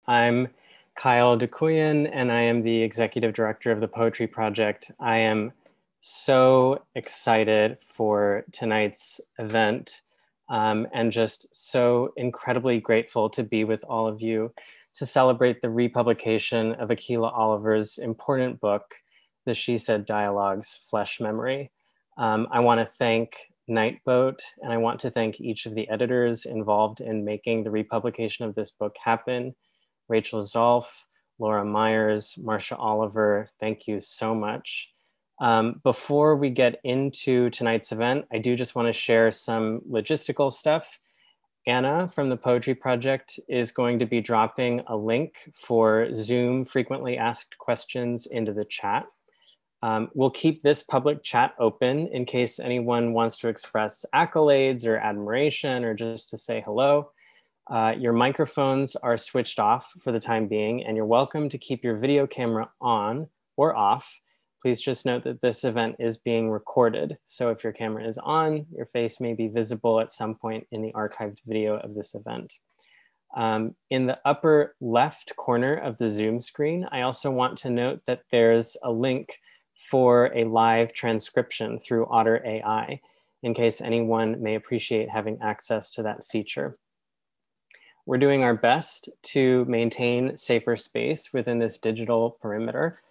I'm Kyle DeCuyan, and I am the executive director of the Poetry Project. I am so excited for tonight's event and just so incredibly grateful to be with all of you to celebrate the republication of Akilah Oliver's important book, The She Said Dialogues, Flesh Memory. I want to thank Nightboat, and I want to thank each of the editors involved in making the republication of this book happen. Rachel Zolf, Laura Myers, Marcia Oliver, thank you so much. Before we get into tonight's event, I do just want to share some logistical stuff. Anna from the Poetry Project is going to be dropping a link for Zoom frequently asked questions into the chat. We'll keep this public chat open in case anyone wants to express accolades or admiration or just to say hello. Your microphones are switched off for the time being, and you're welcome to keep your video camera on or off. Please just note that this event is being recorded. So if your camera is on, your face may be visible at some point in the archived video of this event. In the upper left corner of the Zoom screen, I also want to note that there's a link for a live transcription through Otter AI, in case anyone may appreciate having access to that feature. We're doing our best to maintain safer space within this digital perimeter,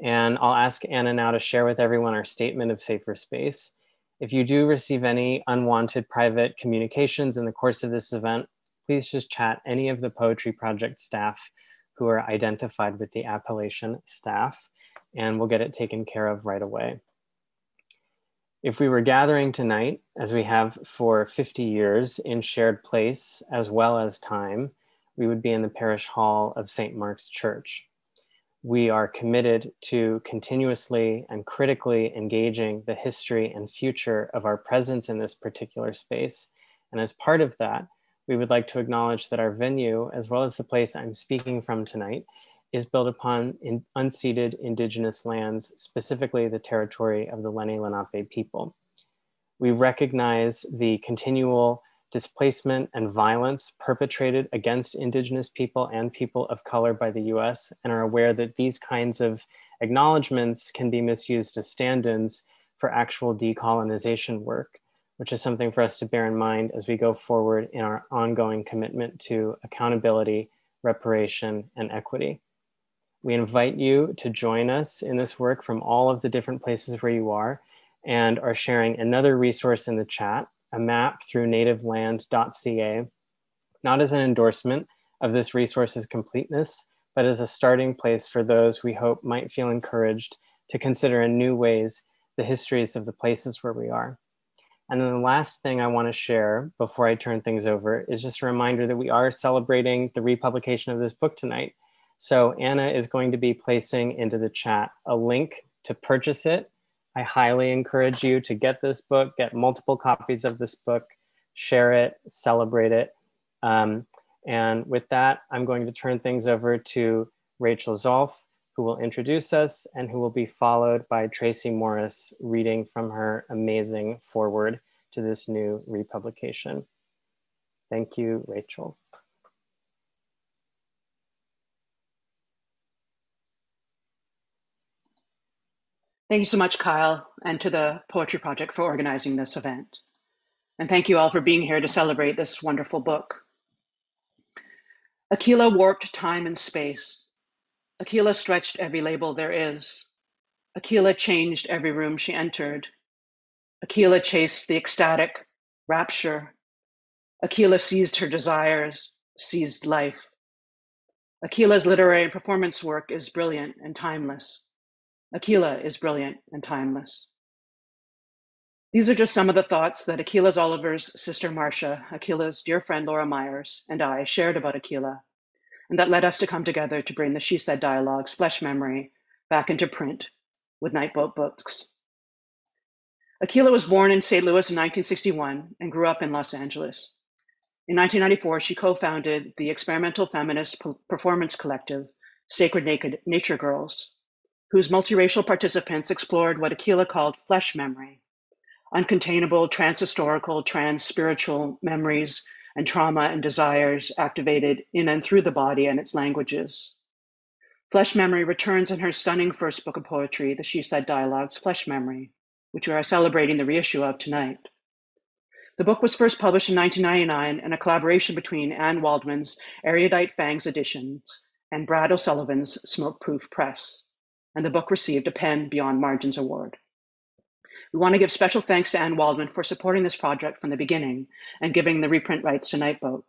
and I'll ask Anna now to share with everyone our statement of safer space. If you do receive any unwanted private communications in the course of this event, please just chat any of the Poetry Project staff who are identified with the appellation staff, and we'll get it taken care of right away. If we were gathering tonight, as we have for 50 years in shared place as well as time, we would be in the parish hall of St. Mark's Church. We are committed to continuously and critically engaging the history and future of our presence in this particular space. And as part of that, we would like to acknowledge that our venue, as well as the place I'm speaking from tonight, is built upon unceded indigenous lands, specifically the territory of the Lenni Lenape people. We recognize the continual displacement and violence perpetrated against indigenous people and people of color by the US, and are aware that these kinds of acknowledgements can be misused as stand-ins for actual decolonization work, which is something for us to bear in mind as we go forward in our ongoing commitment to accountability, reparation, and equity. We invite you to join us in this work from all of the different places where you are, and are sharing another resource in the chat, a map through nativeland.ca, not as an endorsement of this resource's completeness, but as a starting place for those we hope might feel encouraged to consider in new ways the histories of the places where we are. And then the last thing I want to share before I turn things over is just a reminder that we are celebrating the republication of this book tonight. So Anna is going to be placing into the chat a link to purchase it. I highly encourage you to get this book, get multiple copies of this book, share it, celebrate it. And with that, I'm going to turn things over to Rachel Zolf, who will introduce us and who will be followed by Tracie Morris reading from her amazing foreword to this new republication. Thank you, Rachel. Thank you so much, Kyle, and to the Poetry Project for organizing this event. And thank you all for being here to celebrate this wonderful book. Akilah warped time and space. Akilah stretched every label there is. Akilah changed every room she entered. Akilah chased the ecstatic rapture. Akilah seized her desires, seized life. Akilah's literary and performance work is brilliant and timeless. Akilah is brilliant and timeless. These are just some of the thoughts that Akilah Oliver's sister Marcia, Akilah's dear friend Laura Myers, and I shared about Akilah, and that led us to come together to bring the She Said Dialogues, Flesh Memory, back into print with Nightboat Books. Akilah was born in St. Louis in 1961 and grew up in Los Angeles. In 1994, she co-founded the experimental feminist performance collective, Sacred Nature Girls, whose multiracial participants explored what Akilah called flesh memory, uncontainable, trans-historical, trans-spiritual memories and trauma and desires activated in and through the body and its languages. Flesh Memory returns in her stunning first book of poetry, the She Said Dialogues, Flesh Memory, which we are celebrating the reissue of tonight. The book was first published in 1999 in a collaboration between Anne Waldman's Erudite Fangs Editions and Brad O'Sullivan's Smoke Proof Press, and the book received a PEN Beyond Margins Award. We want to give special thanks to Anne Waldman for supporting this project from the beginning and giving the reprint rights to Nightboat.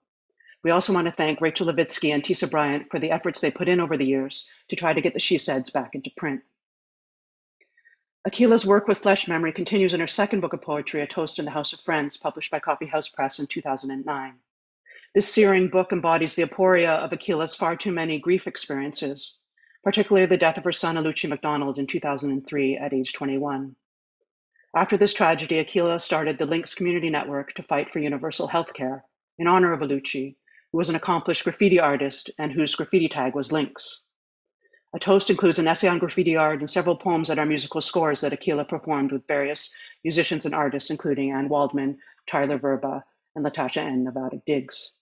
We also want to thank Rachel Levitsky and Tisa Bryant for the efforts they put in over the years to try to get the She Saids back into print. Akilah's work with Flesh Memory continues in her second book of poetry, A Toast in the House of Friends, published by Coffee House Press in 2009. This searing book embodies the aporia of Akilah's far too many grief experiences, particularly the death of her son, Alucci MacDonald, in 2003 at age 21. After this tragedy, Akilah started the Links Community Network to fight for universal health care in honor of Alucci, who was an accomplished graffiti artist and whose graffiti tag was Links. A Toast includes an essay on graffiti art and several poems that are musical scores that Akilah performed with various musicians and artists, including Anne Waldman, Tyler Burba, and LaTasha and Nevada Diggs.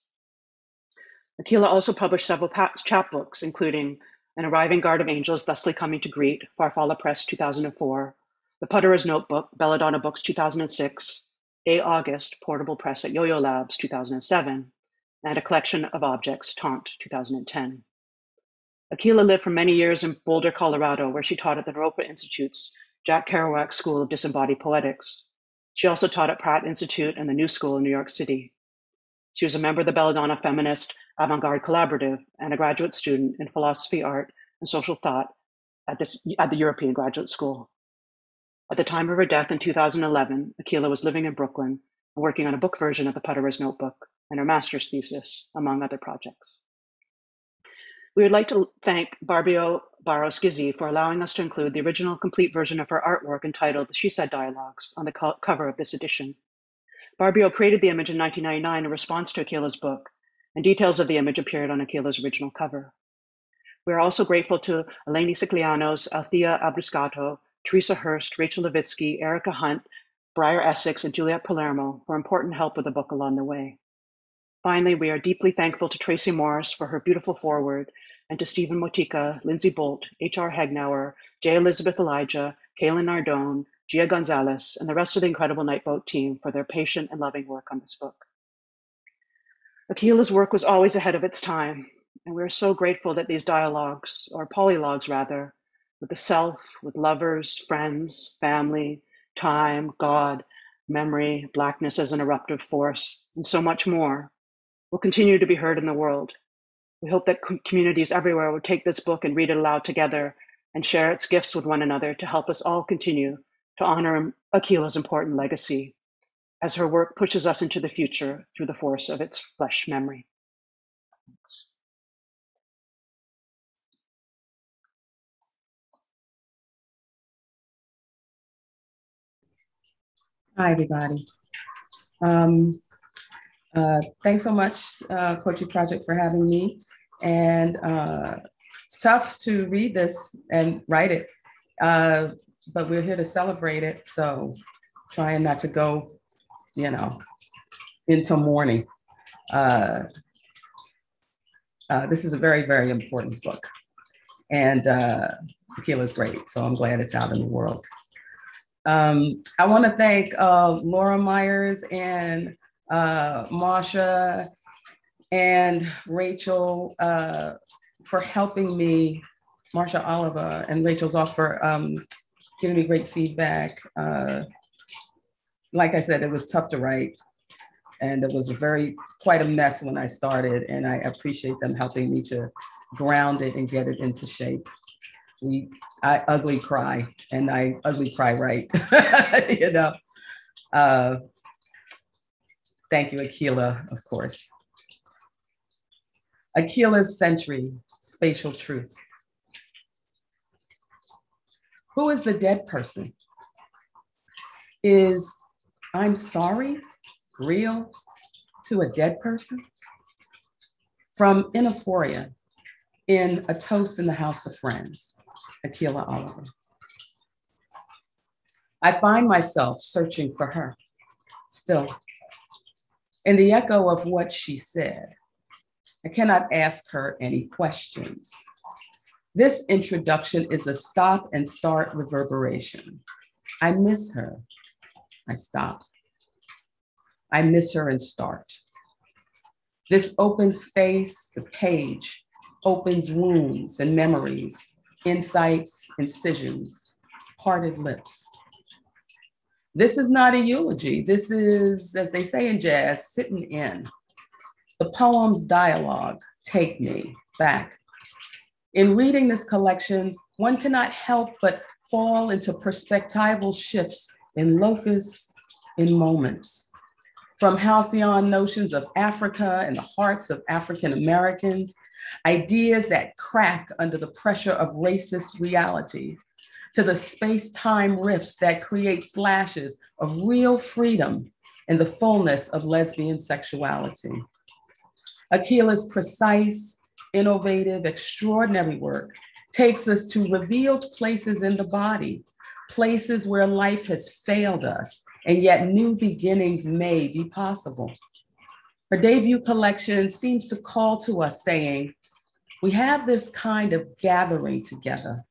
Akilah also published several chapbooks, including An Arriving Guard of Angels Thusly Coming to Greet, Farfalla Press 2004, The Putterer's Notebook, Belladonna Books 2006, A August, Portable Press at Yo-Yo Labs 2007, and A Collection of Objects, Taunt 2010. Akilah lived for many years in Boulder, Colorado, where she taught at the Naropa Institute's Jack Kerouac School of Disembodied Poetics. She also taught at Pratt Institute and the New School in New York City. She was a member of the Belladonna Feminist Avant-Garde Collaborative and a graduate student in philosophy, art, and social thought at the European Graduate School. At the time of her death in 2011, Akilah was living in Brooklyn and working on a book version of The Putterer's Notebook and her master's thesis, among other projects. We would like to thank Barbio Barros Gizzi for allowing us to include the original complete version of her artwork entitled The She Said Dialogues on the cover of this edition. Barbio created the image in 1999 in response to Akilah's book, and details of the image appeared on Akilah's original cover. We are also grateful to Eleni Siclianos, Althea Abriscato, Teresa Hurst, Rachel Levitsky, Erica Hunt, Briar Essex, and Juliet Palermo for important help with the book along the way. Finally, we are deeply thankful to Tracie Morris for her beautiful foreword, and to Stephen Motika, Lindsay Bolt, H.R. Hagnauer, J. Elizabeth Elijah, Kaylin Nardone, Gia Gonzalez, and the rest of the incredible Nightboat team for their patient and loving work on this book. Akilah's work was always ahead of its time, and we are so grateful that these dialogues, or polylogues rather, with the self, with lovers, friends, family, time, God, memory, blackness as an eruptive force, and so much more, will continue to be heard in the world. We hope that communities everywhere will take this book and read it aloud together and share its gifts with one another to help us all continue to honor Akilah's important legacy as her work pushes us into the future through the force of its flesh memory. Thanks. Hi, everybody. Thanks so much, Poetry Project, for having me. And it's tough to read this and write it, but we're here to celebrate it. So trying not to go, into mourning. This is a very, very important book. And Akilah's great, so I'm glad it's out in the world. I want to thank Laura Myers and Marcia and Rachel for helping me, Marcia Oliver and Rachel's off for giving me great feedback. Like I said, it was tough to write and it was quite a mess when I started, and I appreciate them helping me to ground it and get it into shape. I ugly cry, and I ugly cry right, Thank you, Akilah, of course. Akilah's Century, Spatial Truth. Who is the dead person? Is I'm sorry real to a dead person? From Inaphoria, in A Toast in the House of Friends, Akilah Oliver. I find myself searching for her still. In the echo of what she said, I cannot ask her any questions. This introduction is a stop and start reverberation. I miss her. I stop. I miss her and start. This open space, the page, opens wounds and memories, insights, incisions, parted lips. This is not a eulogy. This is, as they say in jazz, sitting in. The poem's dialogue, take me back. In reading this collection, one cannot help but fall into perspectival shifts in locus, in moments. From halcyon notions of Africa and the hearts of African Americans, ideas that crack under the pressure of racist reality, to the space-time rifts that create flashes of real freedom and the fullness of lesbian sexuality. Akilah's precise, innovative, extraordinary work takes us to revealed places in the body, places where life has failed us, and yet new beginnings may be possible. Her debut collection seems to call to us saying, we have this kind of gathering together,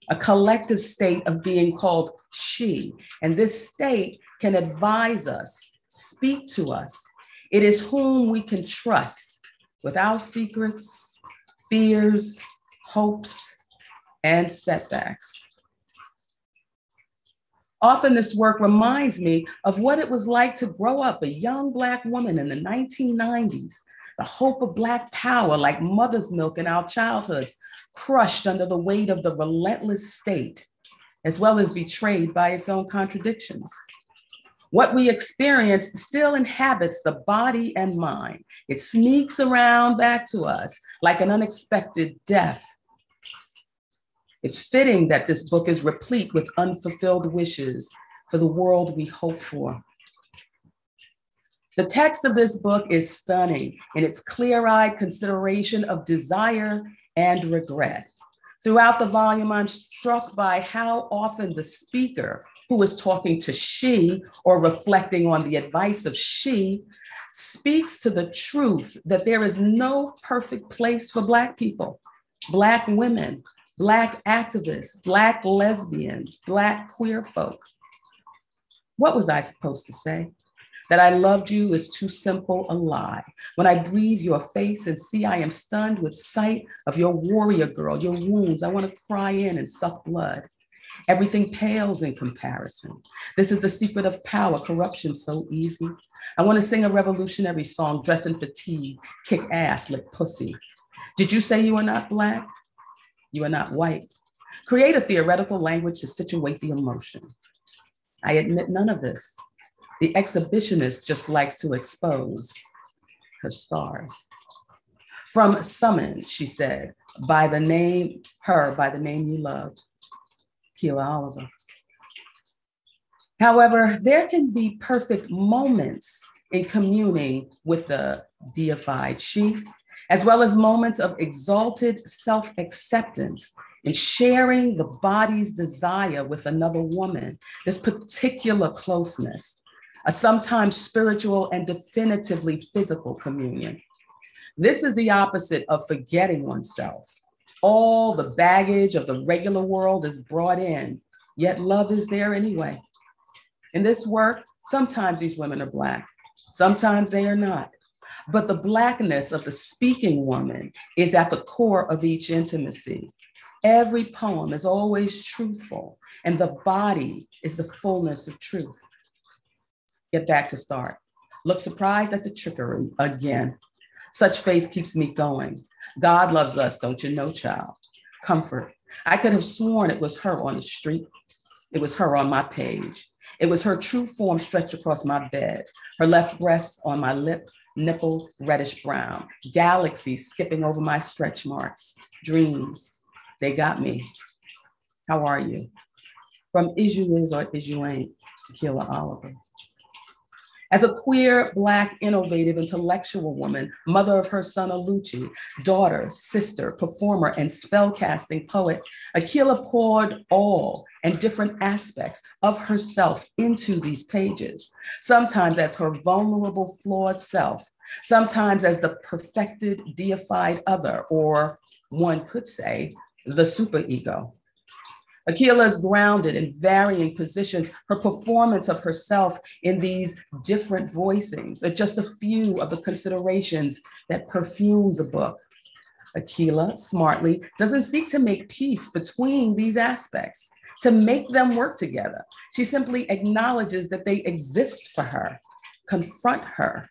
a collective state of being called she, and this state can advise us, speak to us. It is whom we can trust with our secrets, fears, hopes, and setbacks. Often this work reminds me of what it was like to grow up a young Black woman in the 1990s, the hope of Black power like mother's milk in our childhoods, crushed under the weight of the relentless state, as well as betrayed by its own contradictions. What we experienced still inhabits the body and mind. It sneaks around back to us like an unexpected death. It's fitting that this book is replete with unfulfilled wishes for the world we hope for. The text of this book is stunning in its clear-eyed consideration of desire and regret. Throughout the volume, I'm struck by how often the speaker, who is talking to she or reflecting on the advice of she, speaks to the truth that there is no perfect place for Black people, Black women, Black activists, Black lesbians, Black queer folk. What was I supposed to say? That I loved you is too simple a lie. When I breathe your face and see I am stunned with sight of your warrior girl, your wounds, I want to cry in and suck blood. Everything pales in comparison. This is the secret of power, corruption so easy. I want to sing a revolutionary song, dress in fatigue, kick ass, lick pussy. Did you say you are not Black? You are not white. Create a theoretical language to situate the emotion. I admit none of this. The exhibitionist just likes to expose her scars. From Summon, she said, by the name you loved, Akilah Oliver. However, there can be perfect moments in communing with the deified she, as well as moments of exalted self-acceptance in sharing the body's desire with another woman, this particular closeness, a sometimes spiritual and definitively physical communion. This is the opposite of forgetting oneself. All the baggage of the regular world is brought in, yet love is there anyway. In this work, sometimes these women are Black, sometimes they are not. But the Blackness of the speaking woman is at the core of each intimacy. Every poem is always truthful, and the body is the fullness of truth. Get back to start. Look surprised at the trickery again. Such faith keeps me going. God loves us, don't you know, child? Comfort. I could have sworn it was her on the street. It was her on my page. It was her true form stretched across my bed. Her left breast on my lip, nipple reddish brown. Galaxies skipping over my stretch marks. Dreams, they got me. How are you? From Is You Is or Is You Ain't, Akilah Oliver. As a queer, Black, innovative, intellectual woman, mother of her son Aluchi, daughter, sister, performer, and spellcasting poet, Akilah poured all and different aspects of herself into these pages, sometimes as her vulnerable, flawed self, sometimes as the perfected, deified other, or one could say, the superego. Akilah is grounded in varying positions. Her performance of herself in these different voicings are just a few of the considerations that perfume the book. Akilah, smartly, doesn't seek to make peace between these aspects, to make them work together. She simply acknowledges that they exist for her, confront her,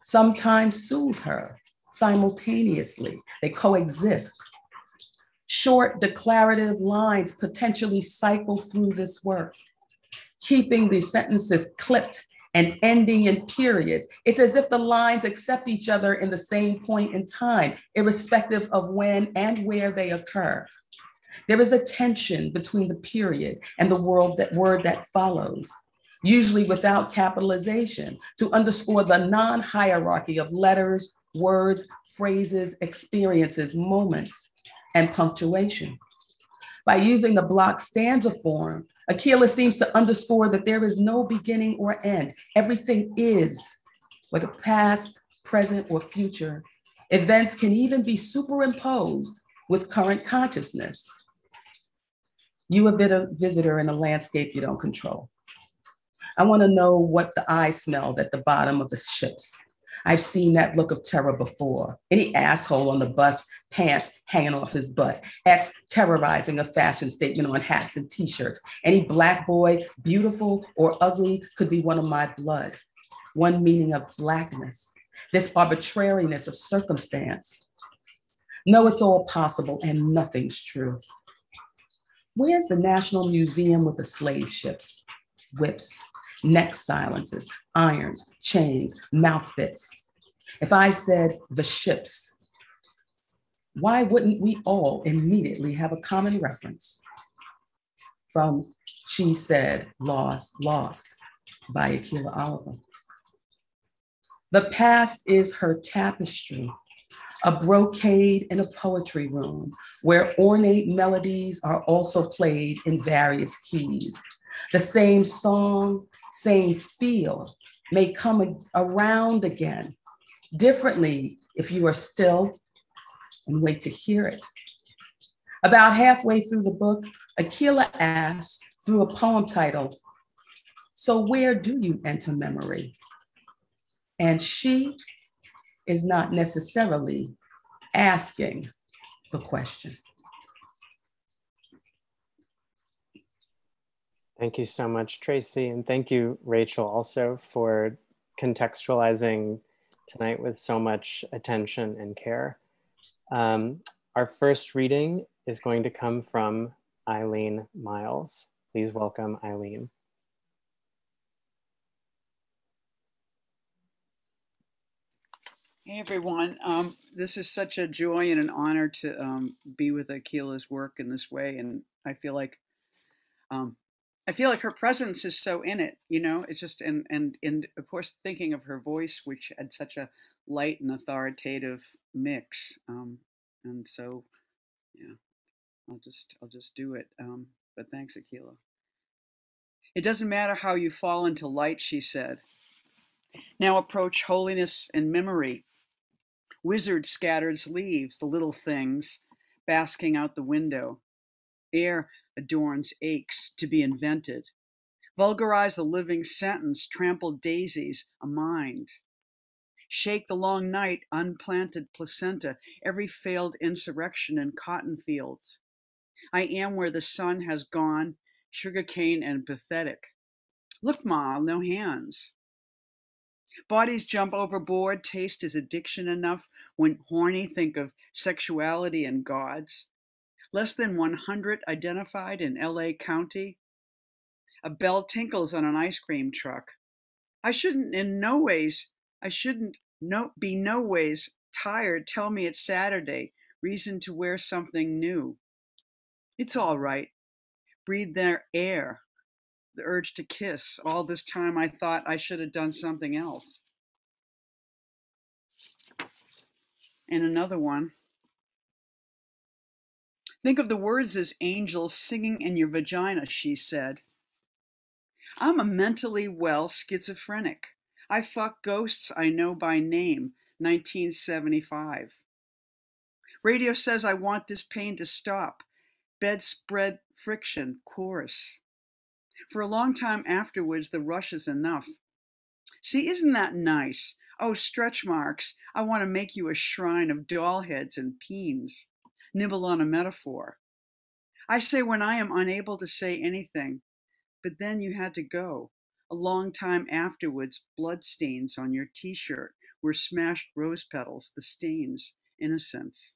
sometimes soothe her simultaneously. They coexist. Short declarative lines potentially cycle through this work, keeping the sentences clipped and ending in periods. It's as if the lines accept each other in the same point in time, irrespective of when and where they occur. There is a tension between the period and the word that follows, usually without capitalization, to underscore the non-hierarchy of letters, words, phrases, experiences, moments, and punctuation. By using the block stanza form, Akilah seems to underscore that there is no beginning or end. Everything is, whether past, present, or future. Events can even be superimposed with current consciousness. You a visitor in a landscape you don't control. I want to know what the eye smelled at the bottom of the ships. I've seen that look of terror before. Any asshole on the bus, pants hanging off his butt. X terrorizing a fashion statement on hats and t-shirts. Any Black boy, beautiful or ugly, could be one of my blood. One meaning of Blackness. This arbitrariness of circumstance. No, it's all possible and nothing's true. Where's the National Museum with the slave ships, whips, neck silences, irons, chains, mouth bits? If I said the ships, why wouldn't we all immediately have a common reference? From She Said, Lost, Lost by Akilah Oliver. The past is her tapestry, a brocade in a poetry room where ornate melodies are also played in various keys. The same song, same feel may come around again, differently if you are still and wait to hear it. About halfway through the book, Akilah asks through a poem titled, "So where do you enter memory?" And she is not necessarily asking the question. Thank you so much, Tracie. And thank you, Rachel, also for contextualizing tonight with so much attention and care. Our first reading is going to come from Eileen Miles. Please welcome Eileen. Hey everyone, this is such a joy and an honor to be with Akilah's work in this way, and I feel like her presence is so in it, you know. It's just and of course thinking of her voice, which had such a light and authoritative mix, and so yeah, I'll just do it. But thanks, Akilah. It doesn't matter how you fall into light, she said. Now approach holiness and memory. Wizard scatters leaves, the little things, basking out the window. Air adorns aches to be invented. Vulgarize the living sentence, trample daisies, a mind. Shake the long night, unplanted placenta, every failed insurrection in cotton fields. I am where the sun has gone, sugarcane and pathetic. Look, Ma, no hands. Bodies jump overboard, taste is addiction enough when horny think of sexuality and gods. Less than 100 identified in LA County. A bell tinkles on an ice cream truck. I shouldn't be no ways tired. Tell me it's Saturday. Reason to wear something new. It's all right. Breathe their air. the urge to kiss. All this time I thought I should have done something else. And another one. Think of the words as angels singing in your vagina, she said. I'm a mentally well schizophrenic. I fuck ghosts I know by name, 1975. Radio says I want this pain to stop. Bedspread friction, chorus. For a long time afterwards, the rush is enough. See, isn't that nice? Oh, stretch marks, I want to make you a shrine of doll heads and peens. Nibble on a metaphor. I say when I am unable to say anything, but then you had to go. A long time afterwards, blood stains on your t-shirt were smashed rose petals, the stains, innocence.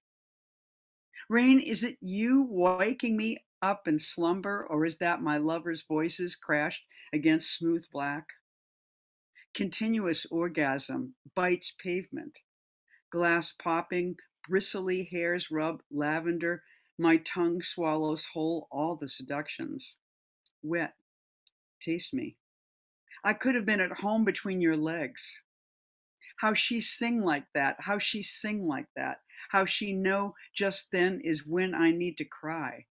Rain, is it you waking me up in slumber, or is that my lover's voices crashed against smooth black? Continuous orgasm bites pavement. Glass popping, bristly hairs rub lavender. My tongue swallows whole all the seductions. Wet, taste me. I could have been at home between your legs. How she sing like that, how she sing like that, how she know just then is when I need to cry.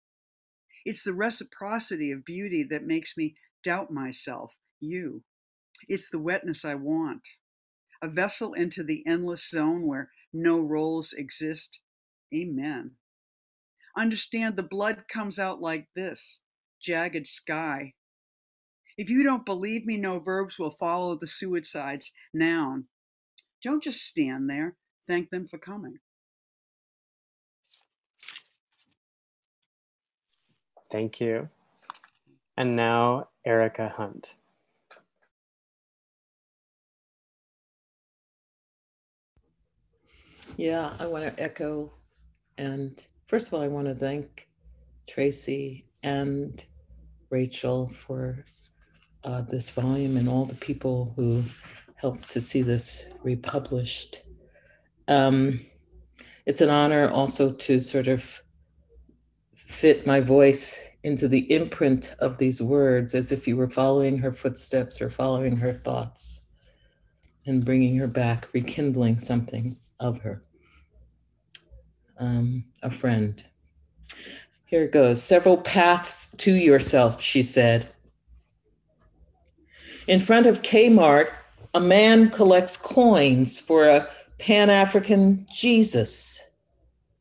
It's the reciprocity of beauty that makes me doubt myself, you. It's the wetness I want. A vessel into the endless zone where no roles exist. Amen. Understand the blood comes out like this, jagged sky. If you don't believe me, no verbs will follow the suicide's noun. Don't just stand there. Thank them for coming. Thank you. And now, Erica Hunt. Yeah, I want to echo. And first of all, I want to thank Tracie and Rachel for this volume and all the people who helped to see this republished. It's an honor also to sort of fit my voice into the imprint of these words as if you were following her footsteps or following her thoughts and bringing her back, rekindling something of her. A friend. Here it goes. Several paths to yourself, she said. In front of Kmart, a man collects coins for a Pan-African Jesus.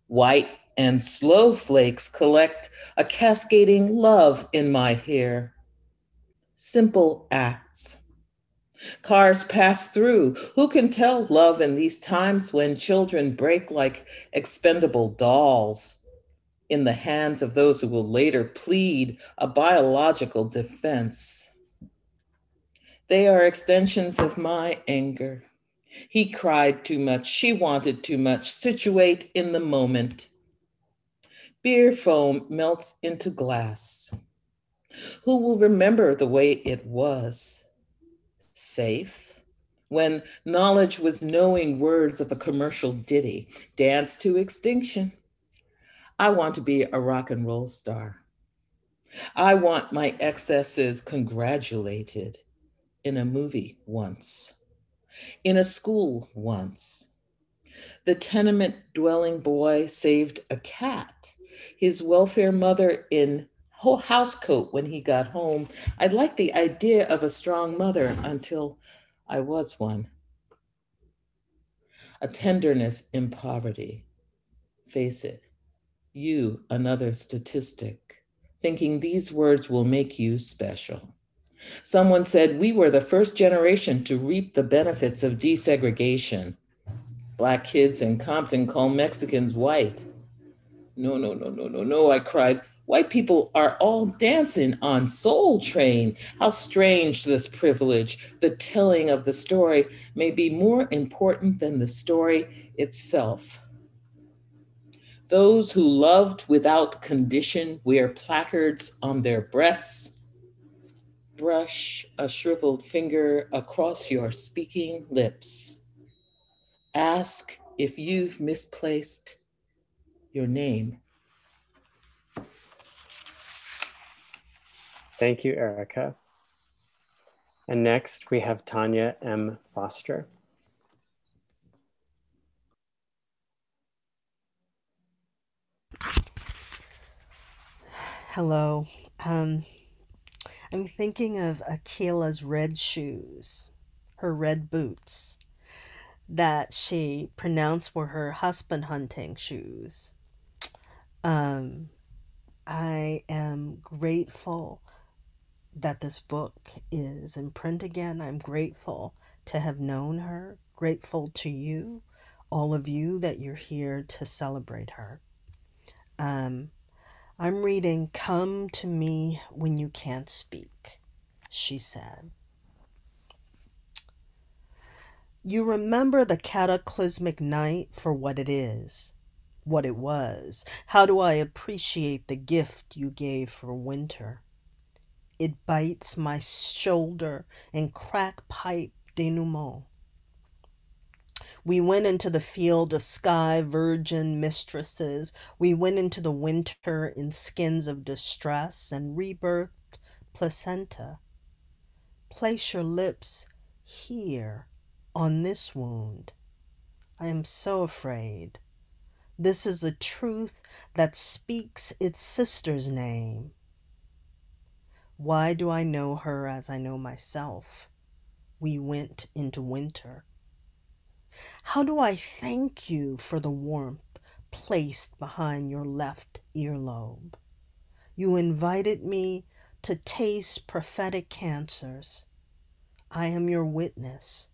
White and slow flakes collect a cascading love in my hair. Simple acts. Cars pass through. Who can tell love in these times when children break like expendable dolls in the hands of those who will later plead a biological defense? They are extensions of my anger. He cried too much. She wanted too much. Situate in the moment. Beer foam melts into glass. Who will remember the way it was? Safe. When knowledge was knowing words of a commercial ditty, dance to extinction. I want to be a rock and roll star. I want my excesses congratulated in a movie once, in a school once. The tenement dwelling boy saved a cat. His welfare mother in house coat when he got home. I liked the idea of a strong mother until I was one. A tenderness in poverty. Face it, you, another statistic, thinking these words will make you special. Someone said we were the first generation to reap the benefits of desegregation. Black kids in Compton call Mexicans white. No, I cried. White people are all dancing on Soul Train. How strange this privilege. The telling of the story may be more important than the story itself. Those who loved without condition wear placards on their breasts. Brush a shriveled finger across your speaking lips. Ask if you've misplaced your name. Thank you, Erica. And next we have Tonya M. Foster. Hello. I'm thinking of Akilah's red shoes, her red boots, that she pronounced were her husband hunting shoes. I am grateful that this book is in print again. I'm grateful to have known her, grateful to you, all of you, that you're here to celebrate her. I'm reading Come to Me When You Can't Speak, she said. You remember the cataclysmic night for what it is, what it was. How do I appreciate the gift you gave for winter? It bites my shoulder in crack pipe denouement. We went into the field of sky virgin mistresses. We went into the winter in skins of distress and rebirthed placenta. Place your lips here on this wound. I am so afraid. This is a truth that speaks its sister's name. Why do I know her as I know myself? We went into winter. How do I thank you for the warmth placed behind your left earlobe? You invited me to taste prophetic cancers. I am your witness.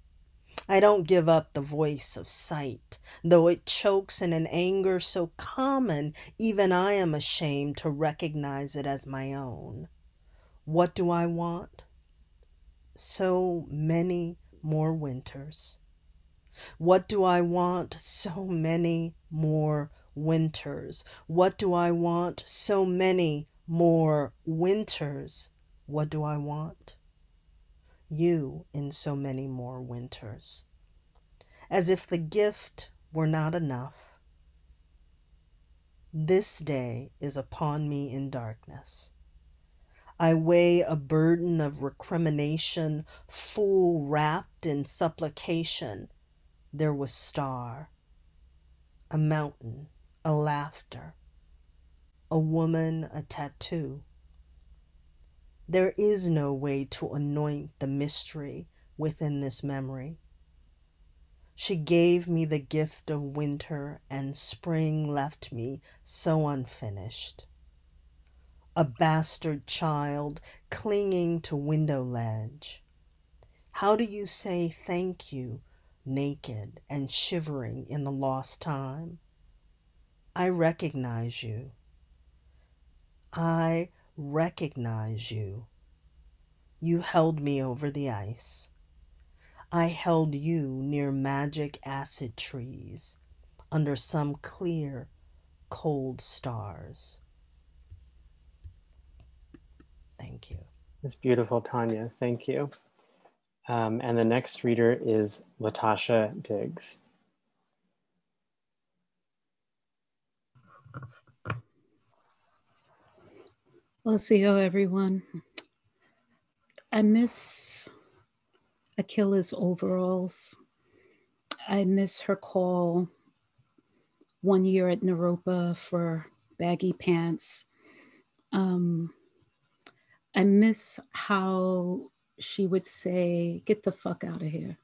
I don't give up the voice of sight, though it chokes in an anger so common, even I am ashamed to recognize it as my own. What do I want? So many more winters. What do I want? So many more winters. What do I want? So many more winters. What do I want? You in so many more winters. As if the gift were not enough. This day is upon me in darkness. I weigh a burden of recrimination, full wrapped in supplication. There was star, a mountain, a laughter, a woman, a tattoo. There is no way to anoint the mystery within this memory. She gave me the gift of winter, and spring left me so unfinished. A bastard child clinging to window ledge. How do you say thank you, naked and shivering in the lost time? I recognize you. I recognize you. You held me over the ice. I held you near magic acid trees, under some clear, cold stars. Thank you. It's beautiful, Tonya. Thank you. And the next reader is LaTasha Diggs. Lucio, everyone. I miss Akilah's overalls. I miss her call one year at Naropa for baggy pants. I miss how she would say, "Get the fuck out of here."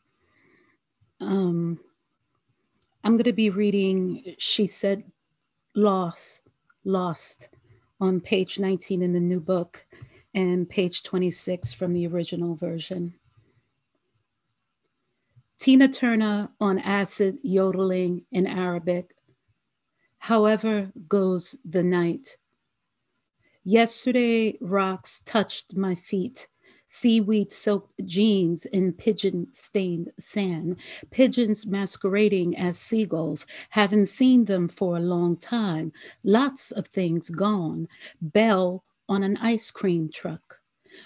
I'm going to be reading She Said Lost on page 19 in the new book and page 26 from the original version. Tina Turner on acid yodeling in Arabic. However goes the night. Yesterday, rocks touched my feet, seaweed-soaked jeans in pigeon-stained sand, pigeons masquerading as seagulls, haven't seen them for a long time, lots of things gone, bell on an ice cream truck.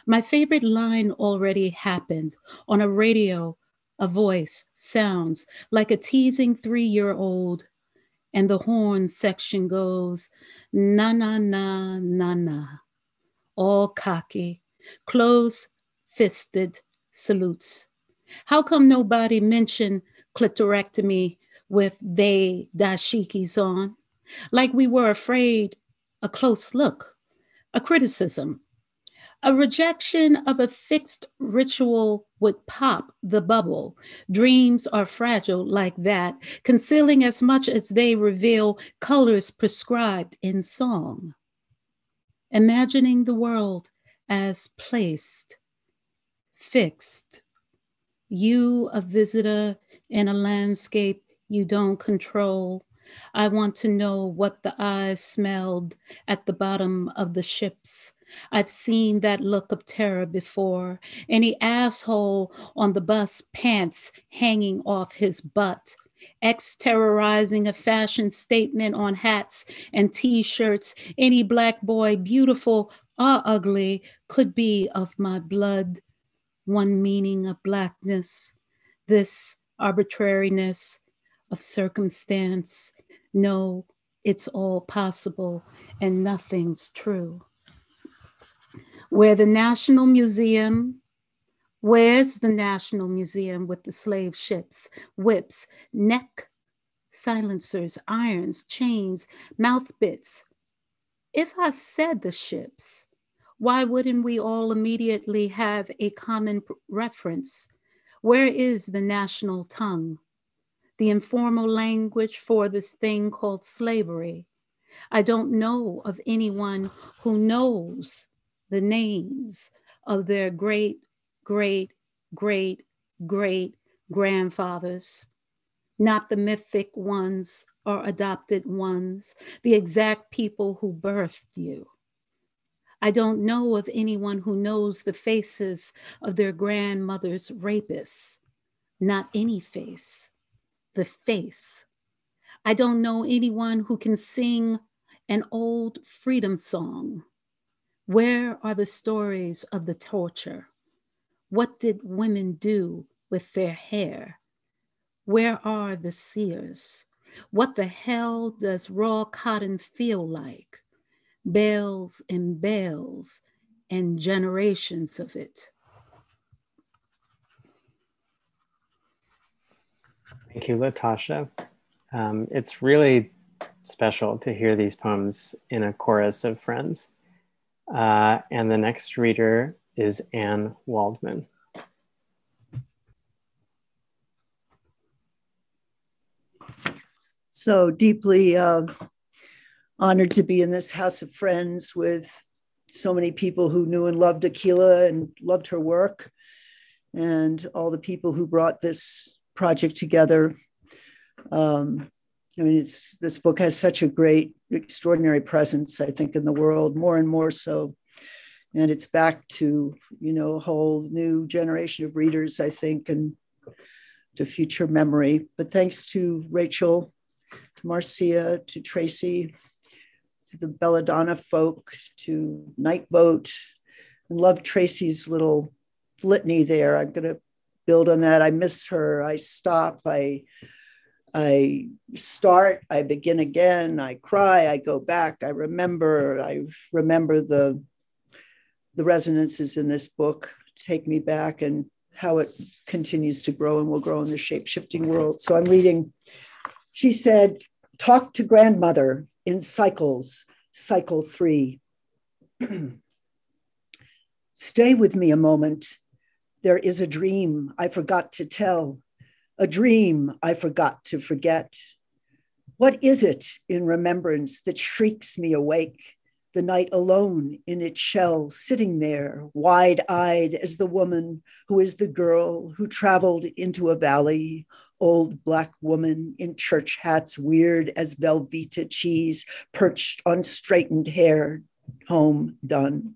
My favorite line already happened. On a radio, a voice sounds like a teasing 3-year-old, and the horn section goes, na, na, na, all cocky, close-fisted, salutes. How come nobody mentioned clitorectomy with they dashikis on? Like we were afraid a close look, a criticism, a rejection of a fixed ritual would pop the bubble. Dreams are fragile like that, concealing as much as they reveal colors prescribed in song. Imagining the world as placed, fixed. You, a visitor in a landscape you don't control. I want to know what the eyes smelled at the bottom of the ships. I've seen that look of terror before. Any asshole on the bus, pants hanging off his butt. Terrorizing a fashion statement on hats and t-shirts. Any black boy, beautiful or ugly, could be of my blood. One meaning of blackness, this arbitrariness of circumstance. No, it's all possible and nothing's true. Where's the National Museum with the slave ships, whips, neck silencers, irons, chains, mouth bits? If I said the ships, why wouldn't we all immediately have a common reference? Where is the national tongue? The informal language for this thing called slavery. I don't know of anyone who knows the names of their great, great, great, great grandfathers, not the mythic ones or adopted ones, the exact people who birthed you. I don't know of anyone who knows the faces of their grandmother's rapists, not any face, the face. I don't know anyone who can sing an old freedom song. Where are the stories of the torture? What did women do with their hair? Where are the seers? What the hell does raw cotton feel like? Bales and bales and generations of it. Thank you, LaTasha. It's really special to hear these poems in a chorus of friends. And the next reader is Anne Waldman. So deeply honored to be in this house of friends with so many people who knew and loved Akilah and loved her work, and all the people who brought this project together. I mean, this book has such a great, extraordinary presence, I think, in the world, more and more so. And it's back to, a whole new generation of readers, I think, and to future memory. But thanks to Rachel, to Marcia, to Tracie, to the Belladonna folk, to Nightboat. I love Tracie's little litany there. I'm going to build on that. I miss her. I stop. I start. I begin again. I cry. I go back. I remember the resonances in this book take me back, and how it continues to grow and will grow in the shape-shifting world. So I'm reading. She said, "Talk to grandmother in cycles, cycle 3. Stay with me a moment. There is a dream I forgot to tell, a dream I forgot to forget. What is it in remembrance that shrieks me awake, the night alone in its shell, sitting there, wide-eyed as the woman who is the girl who traveled into a valley, old Black woman in church hats, weird as Velveeta cheese, perched on straightened hair, home done.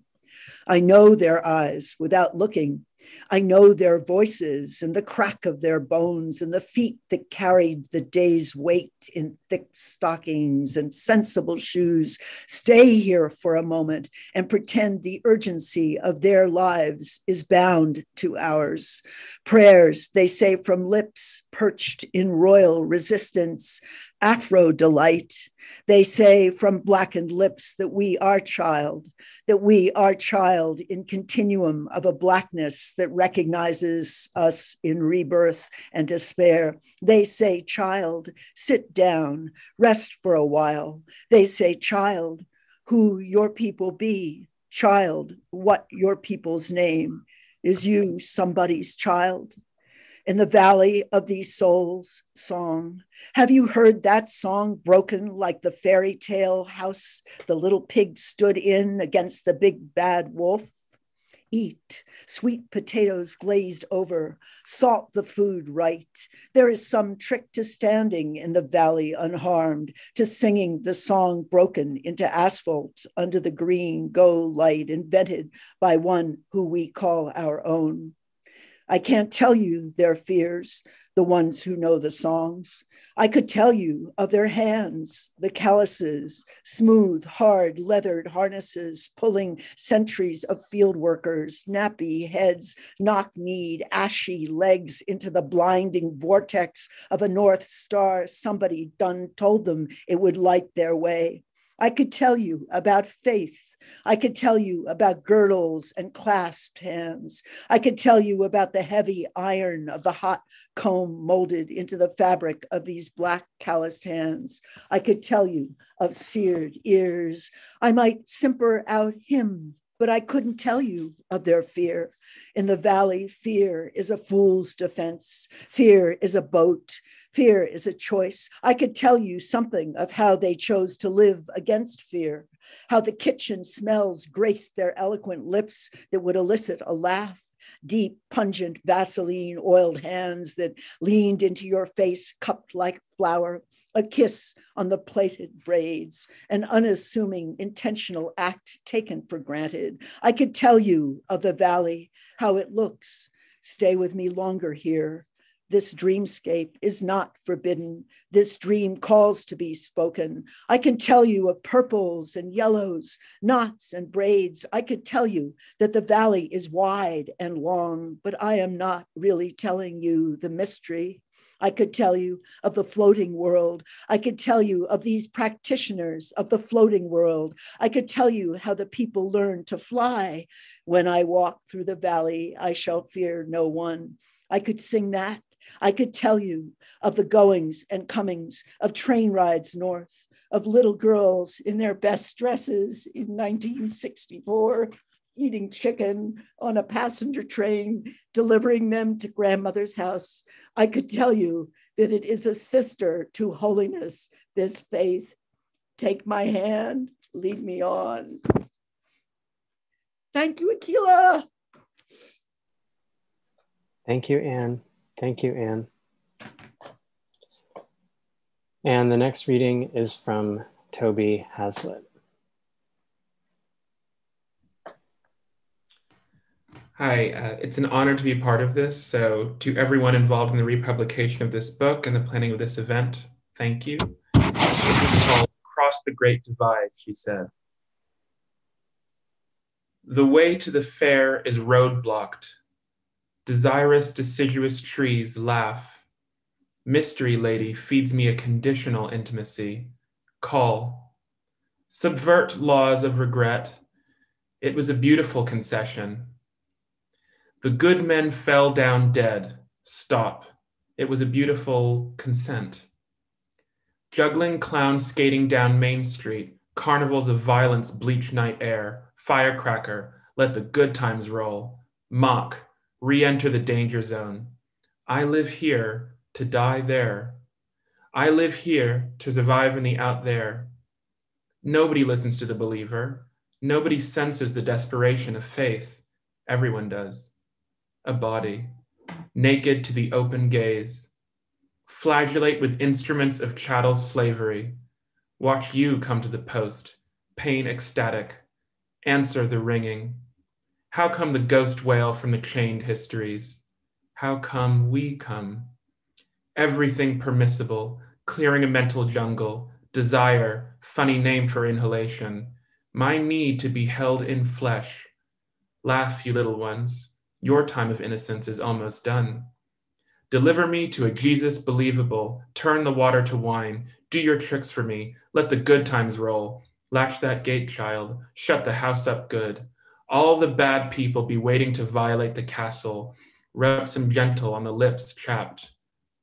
I know their eyes without looking. I know their voices and the crack of their bones and the feet that carried the day's weight in thick stockings and sensible shoes. Stay here for a moment and pretend the urgency of their lives is bound to ours. Prayers, they say from lips perched in royal resistance, Afro delight. They say from blackened lips that we are child in continuum of a blackness that recognizes us in rebirth and despair. They say, child, sit down, rest for a while. They say, child, who your people be, child, what your people's name. Is you somebody's child? In the valley of these souls song. Have you heard that song broken like the fairy tale house the little pig stood in against the big bad wolf? Eat sweet potatoes glazed over, salt the food right. There is some trick to standing in the valley unharmed, to singing the song broken into asphalt under the green go light invented by one who we call our own. I can't tell you their fears, the ones who know the songs. I could tell you of their hands, the calluses, smooth, hard, leathered harnesses, pulling centuries of field workers, nappy heads, knock-kneed, ashy legs into the blinding vortex of a North Star somebody done told them it would light their way. I could tell you about faith. I could tell you about girdles and clasped hands. I could tell you about the heavy iron of the hot comb molded into the fabric of these black calloused hands. I could tell you of seared ears. I might simper out hymn, but I couldn't tell you of their fear. In the valley, fear is a fool's defense. Fear is a boat. Fear is a choice. I could tell you something of how they chose to live against fear, how the kitchen smells graced their eloquent lips that would elicit a laugh, deep, pungent Vaseline oiled hands that leaned into your face cupped like flour, a kiss on the plaited braids, an unassuming intentional act taken for granted. I could tell you of the valley, how it looks. Stay with me longer here. This dreamscape is not forbidden. This dream calls to be spoken. I can tell you of purples and yellows, knots and braids. I could tell you that the valley is wide and long, but I am not really telling you the mystery. I could tell you of the floating world. I could tell you of these practitioners of the floating world. I could tell you how the people learn to fly. When I walk through the valley, I shall fear no one. I could sing that. I could tell you of the goings and comings of train rides north, of little girls in their best dresses in 1964, eating chicken on a passenger train, delivering them to grandmother's house. I could tell you that it is a sister to holiness, this faith. Take my hand, lead me on. Thank you, Akilah. Thank you, Anne. Thank you, Anne. And the next reading is from Tobi Haslett. Hi, it's an honor to be part of this. So to everyone involved in the republication of this book and the planning of this event, thank you. This is called Cross the Great Divide, she said. The way to the fair is road-blocked. Desirous, deciduous trees laugh. Mystery lady feeds me a conditional intimacy. Call. Subvert laws of regret. It was a beautiful concession. The good men fell down dead. Stop. It was a beautiful consent. Juggling clowns skating down Main Street. Carnivals of violence bleach night air. Firecracker. Let the good times roll. Mock. Re-enter the danger zone. I live here to die there. I live here to survive in the out there. Nobody listens to the believer. Nobody senses the desperation of faith. Everyone does. A body, naked to the open gaze. Flagellate with instruments of chattel slavery. Watch you come to the post, pain ecstatic. Answer the ringing. How come the ghost wail from the chained histories? How come we come? Everything permissible, clearing a mental jungle, desire, funny name for inhalation, my need to be held in flesh. Laugh, you little ones, your time of innocence is almost done. Deliver me to a Jesus believable. Turn the water to wine. Do your tricks for me. Let the good times roll. Latch that gate, child. Shut the house up good. All the bad people be waiting to violate the castle. Rub some gentle on the lips chapped.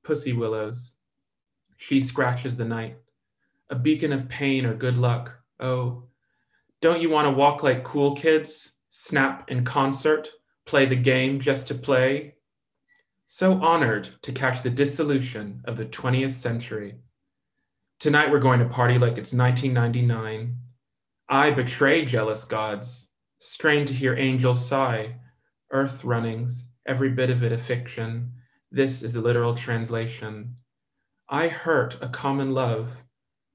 Pussy willows. She scratches the night. A beacon of pain or good luck. Oh, don't you want to walk like cool kids? Snap in concert? Play the game just to play? So honored to catch the dissolution of the 20th century. Tonight we're going to party like it's 1999. I betray jealous gods. Strained to hear angels sigh. Earth runnings, every bit of it a fiction. This is the literal translation. I hurt a common love.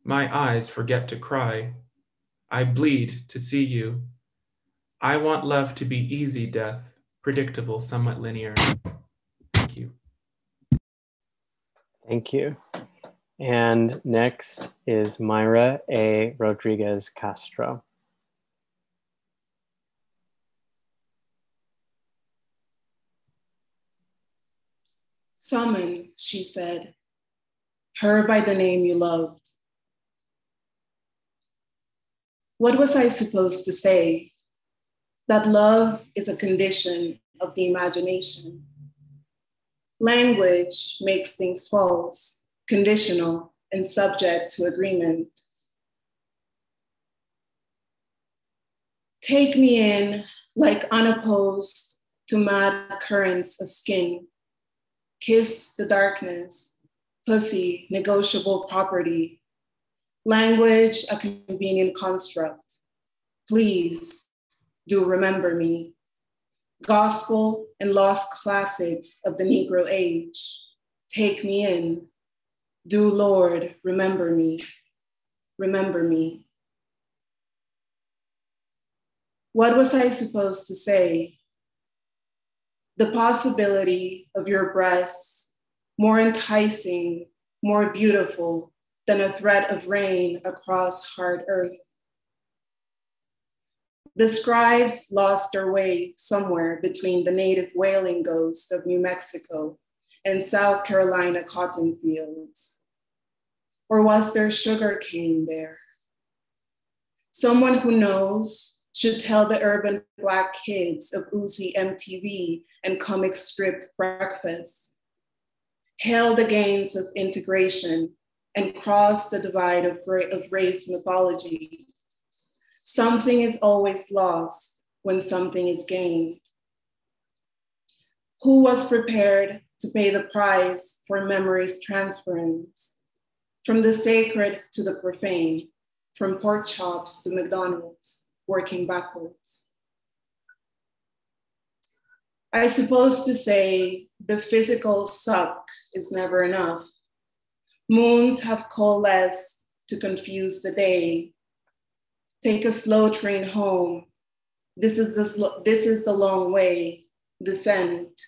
My eyes forget to cry. I bleed to see you. I want love to be easy death, predictable, somewhat linear. Thank you. Thank you. And next is Mayra A. Rodríguez Castro. Summon, she said, her by the name you loved. What was I supposed to say? That love is a condition of the imagination. Language makes things false, conditional, and subject to agreement. Take me in like unopposed to mad currents of skin. Kiss the darkness, pussy, negotiable property. Language, a convenient construct. Please do remember me. Gospel and lost classics of the Negro age. Take me in. Do, Lord, remember me. Remember me. What was I supposed to say? The possibility of your breasts, more enticing, more beautiful than a threat of rain across hard earth. The scribes lost their way somewhere between the native whaling ghost of New Mexico and South Carolina cotton fields. Or was there sugar cane there? Someone who knows should tell the urban Black kids of Uzi MTV and comic strip breakfast. Hail the gains of integration and cross the divide of race mythology. Something is always lost when something is gained. Who was prepared to pay the price for memory's transference? From the sacred to the profane, from pork chops to McDonald's, working backwards. I suppose to say the physical suck is never enough. Moons have coalesced to confuse the day. Take a slow train home. This is the long way, descent.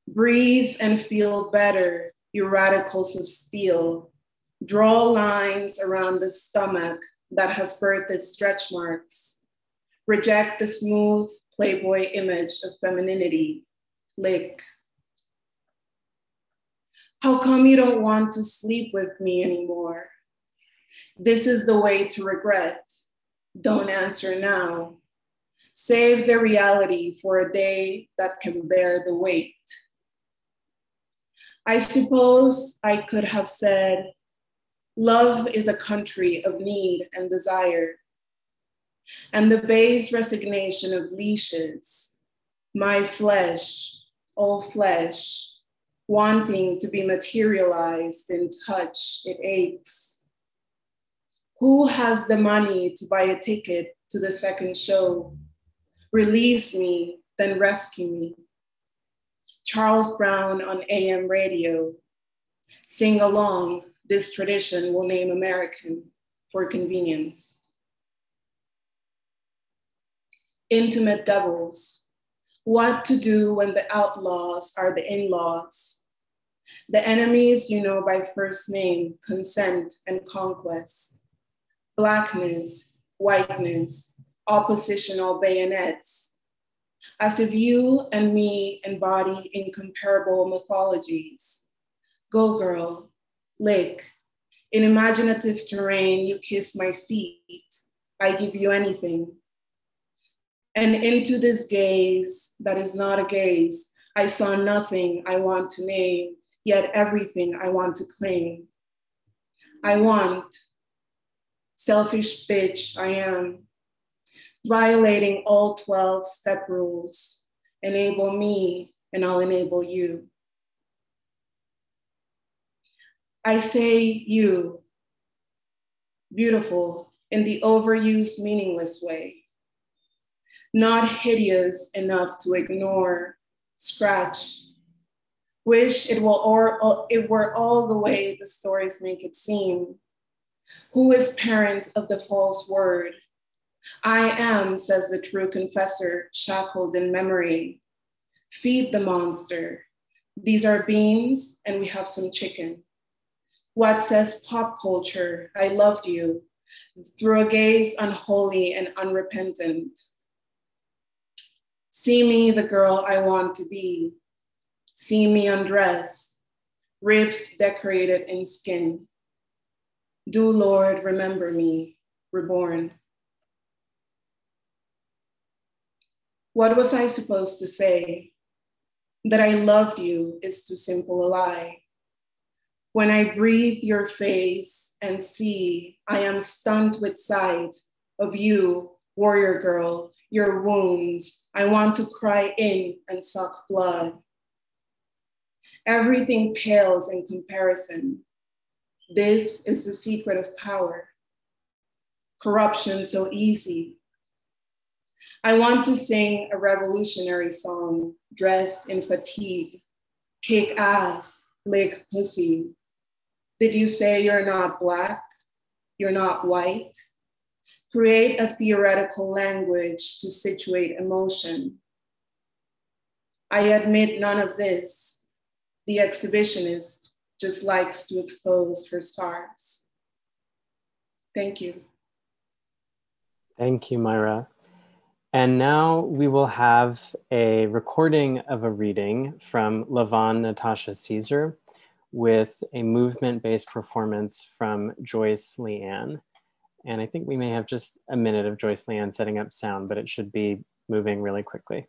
Breathe and feel better, you radicals of steel. Draw lines around the stomach that has birthed its stretch marks. Reject the smooth Playboy image of femininity. Lick. How come you don't want to sleep with me anymore? This is the way to regret. Don't answer now. Save the reality for a day that can bear the weight. I suppose I could have said, love is a country of need and desire, and the base resignation of leashes, my flesh, all flesh, wanting to be materialized in touch, it aches. Who has the money to buy a ticket to the second show? Release me, then rescue me. Charles Brown on AM radio. Sing along, this tradition will name American for convenience. Intimate devils. What to do when the outlaws are the in-laws? The enemies you know by first name, consent and conquest. Blackness, whiteness, oppositional bayonets. as if you and me embody incomparable mythologies. Go, girl, lick. In imaginative terrain, you kiss my feet. I give you anything. And into this gaze that is not a gaze, I saw nothing I want to name, yet everything I want to claim. I want, selfish bitch I am, violating all 12 step rules. Enable me and I'll enable you. I say you, beautiful in the overused, meaningless way. Not hideous enough to ignore, scratch. Wish it were all the way the stories make it seem. Who is parent of the false word? I am, says the true confessor, shackled in memory. Feed the monster. These are beans and we have some chicken. What says pop culture? I loved you. Through a gaze unholy and unrepentant. See me the girl I want to be. See me undressed, ribs decorated in skin. Do Lord remember me, reborn. What was I supposed to say? That I loved you is too simple a lie. When I breathe your face and see, I am stunned with sight of you, warrior girl, your wounds. I want to cry in and suck blood. Everything pales in comparison. This is the secret of power. Corruption so easy. I want to sing a revolutionary song, dress in fatigue, kick ass, lick pussy. Did you say you're not Black? You're not white? Create a theoretical language to situate emotion. I admit none of this. The exhibitionist just likes to expose her scars. Thank you. Thank you, Mayra. And now we will have a recording of a reading from LaVonne, Natasha, Caesar, with a movement-based performance from Joyce, LeeAnn. And I think we may have just a minute of Joyce, LeeAnn setting up sound, but it should be moving really quickly.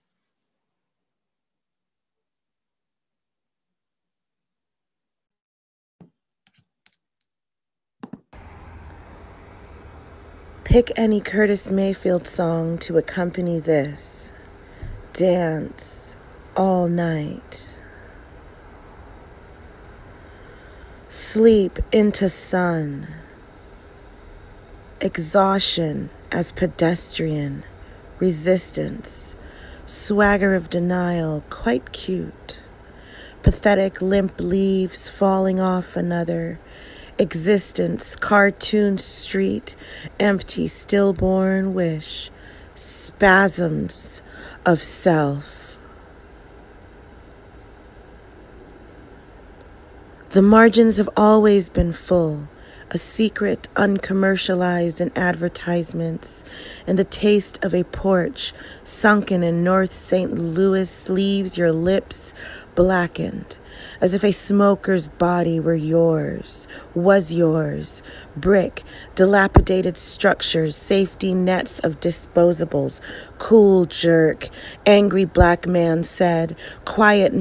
Pick any Curtis Mayfield song to accompany this. Dance all night. Sleep into sun. Exhaustion as pedestrian. Resistance. Swagger of denial, quite cute. Pathetic limp leaves falling off another. Existence, cartoon street, empty, stillborn wish, spasms of self. The margins have always been full, a secret uncommercialized in advertisements, and the taste of a porch sunken in North St. Louis leaves your lips blackened. As if a smoker's body were yours, was yours. Brick, dilapidated structures, safety nets of disposables. Cool jerk, angry black man said, quiet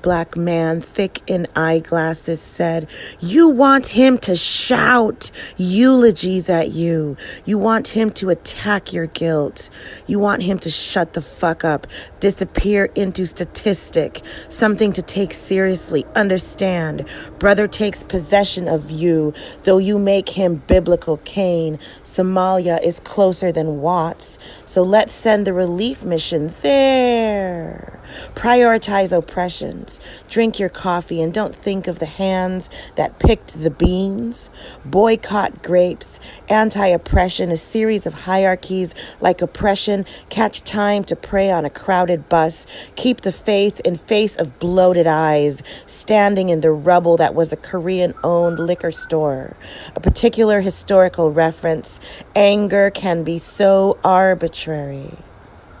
black man, thick in eyeglasses said, you want him to shout eulogies at you. You want him to attack your guilt. You want him to shut the fuck up, disappear into statistic, something to take seriously, understand. Brother takes possession of you, though you make him biblical Cain. Somalia is closer than Watts, so let's send the relief mission there. Prioritize oppressions. Drink your coffee and don't think of the hands that picked the beans. Boycott grapes. Anti-oppression, a series of hierarchies like oppression. Catch time to prey on a crowded bus. Keep the faith in face of bloated eyes, standing in the rubble that was a Korean-owned liquor store. A particular historical reference. Anger can be so arbitrary.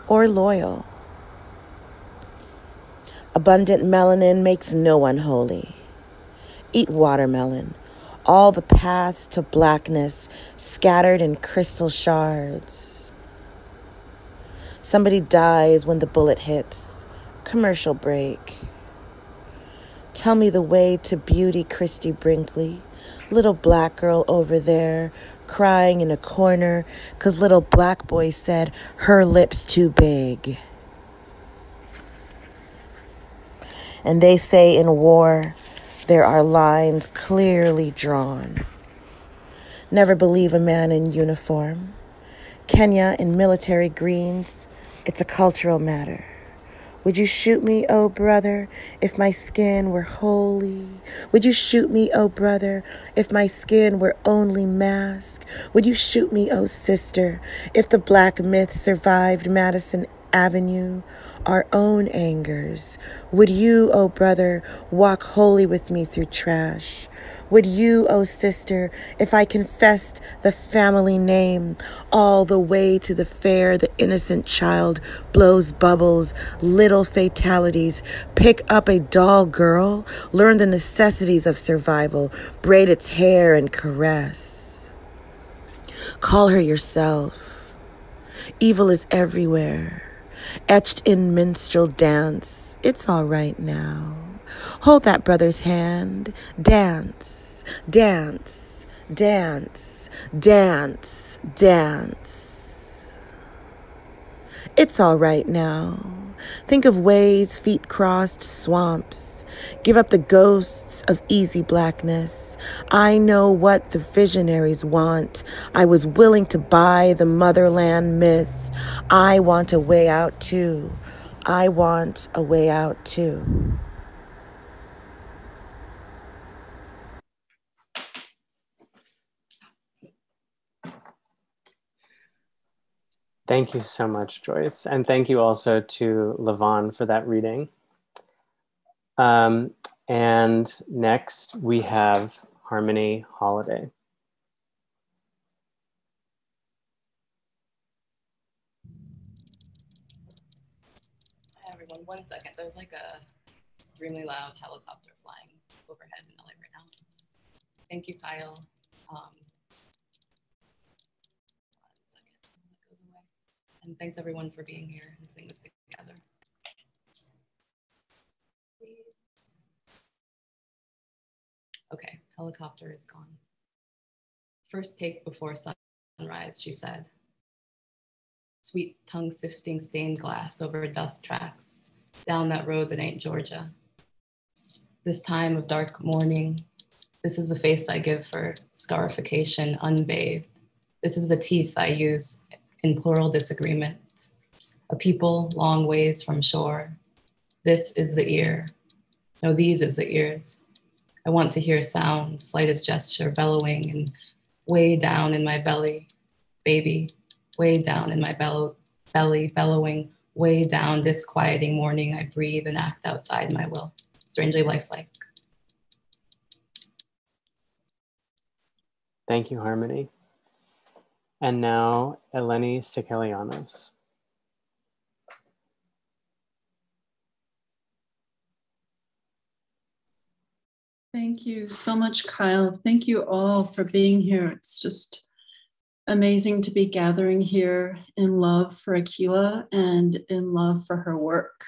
or loyal. Abundant melanin makes no one holy. Eat watermelon, all the paths to blackness scattered in crystal shards. Somebody dies when the bullet hits. Commercial break. Tell me the way to beauty, Christy Brinkley. Little black girl over there, crying in a corner 'cause little black boy said her lips too big. And they say in war, there are lines clearly drawn. Never believe a man in uniform. Kenya in military greens, it's a cultural matter. Would you shoot me, oh brother, if my skin were holy? Would you shoot me, oh brother, if my skin were only mask? Would you shoot me, oh sister, if the black myth survived Madison Avenue, our own angers? Would you, oh brother, walk holy with me through trash? Would you, oh sister, if I confessed the family name, all the way to the fair, the innocent child blows bubbles, little fatalities, pick up a doll girl, learn the necessities of survival, braid its hair and caress. Call her yourself. Evil is everywhere, etched in minstrel dance. It's all right now. Hold that brother's hand. Dance, dance, dance, dance, dance. It's all right now. Think of ways feet crossed swamps. Give up the ghosts of easy blackness. I know what the visionaries want. I was willing to buy the motherland myth. I want a way out too. I want a way out too. Thank you so much, Joyce. And thank you also to LaVonne for that reading. And next we have Harmony Holiday. Hi everyone, 1 second. There's like a extremely loud helicopter flying overhead in LA right now. Thank you, Kyle. 1 second, that goes away. And thanks everyone for being here and putting this together. Okay, helicopter is gone. First take before sunrise, she said. Sweet tongue sifting stained glass over dust tracks, down that road that ain't Georgia. This time of dark morning, this is the face I give for scarification unbathed. This is the teeth I use in plural disagreement. A people long ways from shore. This is the ear. No, these is the ears. I want to hear sound, slightest gesture, bellowing, and way down in my belly, baby, way down in my belly, bellowing, way down, disquieting morning, I breathe and act outside my will, strangely lifelike. Thank you, Harmony. And now, Eleni Sikelianos. Thank you so much, Kyle. Thank you all for being here. It's just amazing to be gathering here in love for Akilah and in love for her work,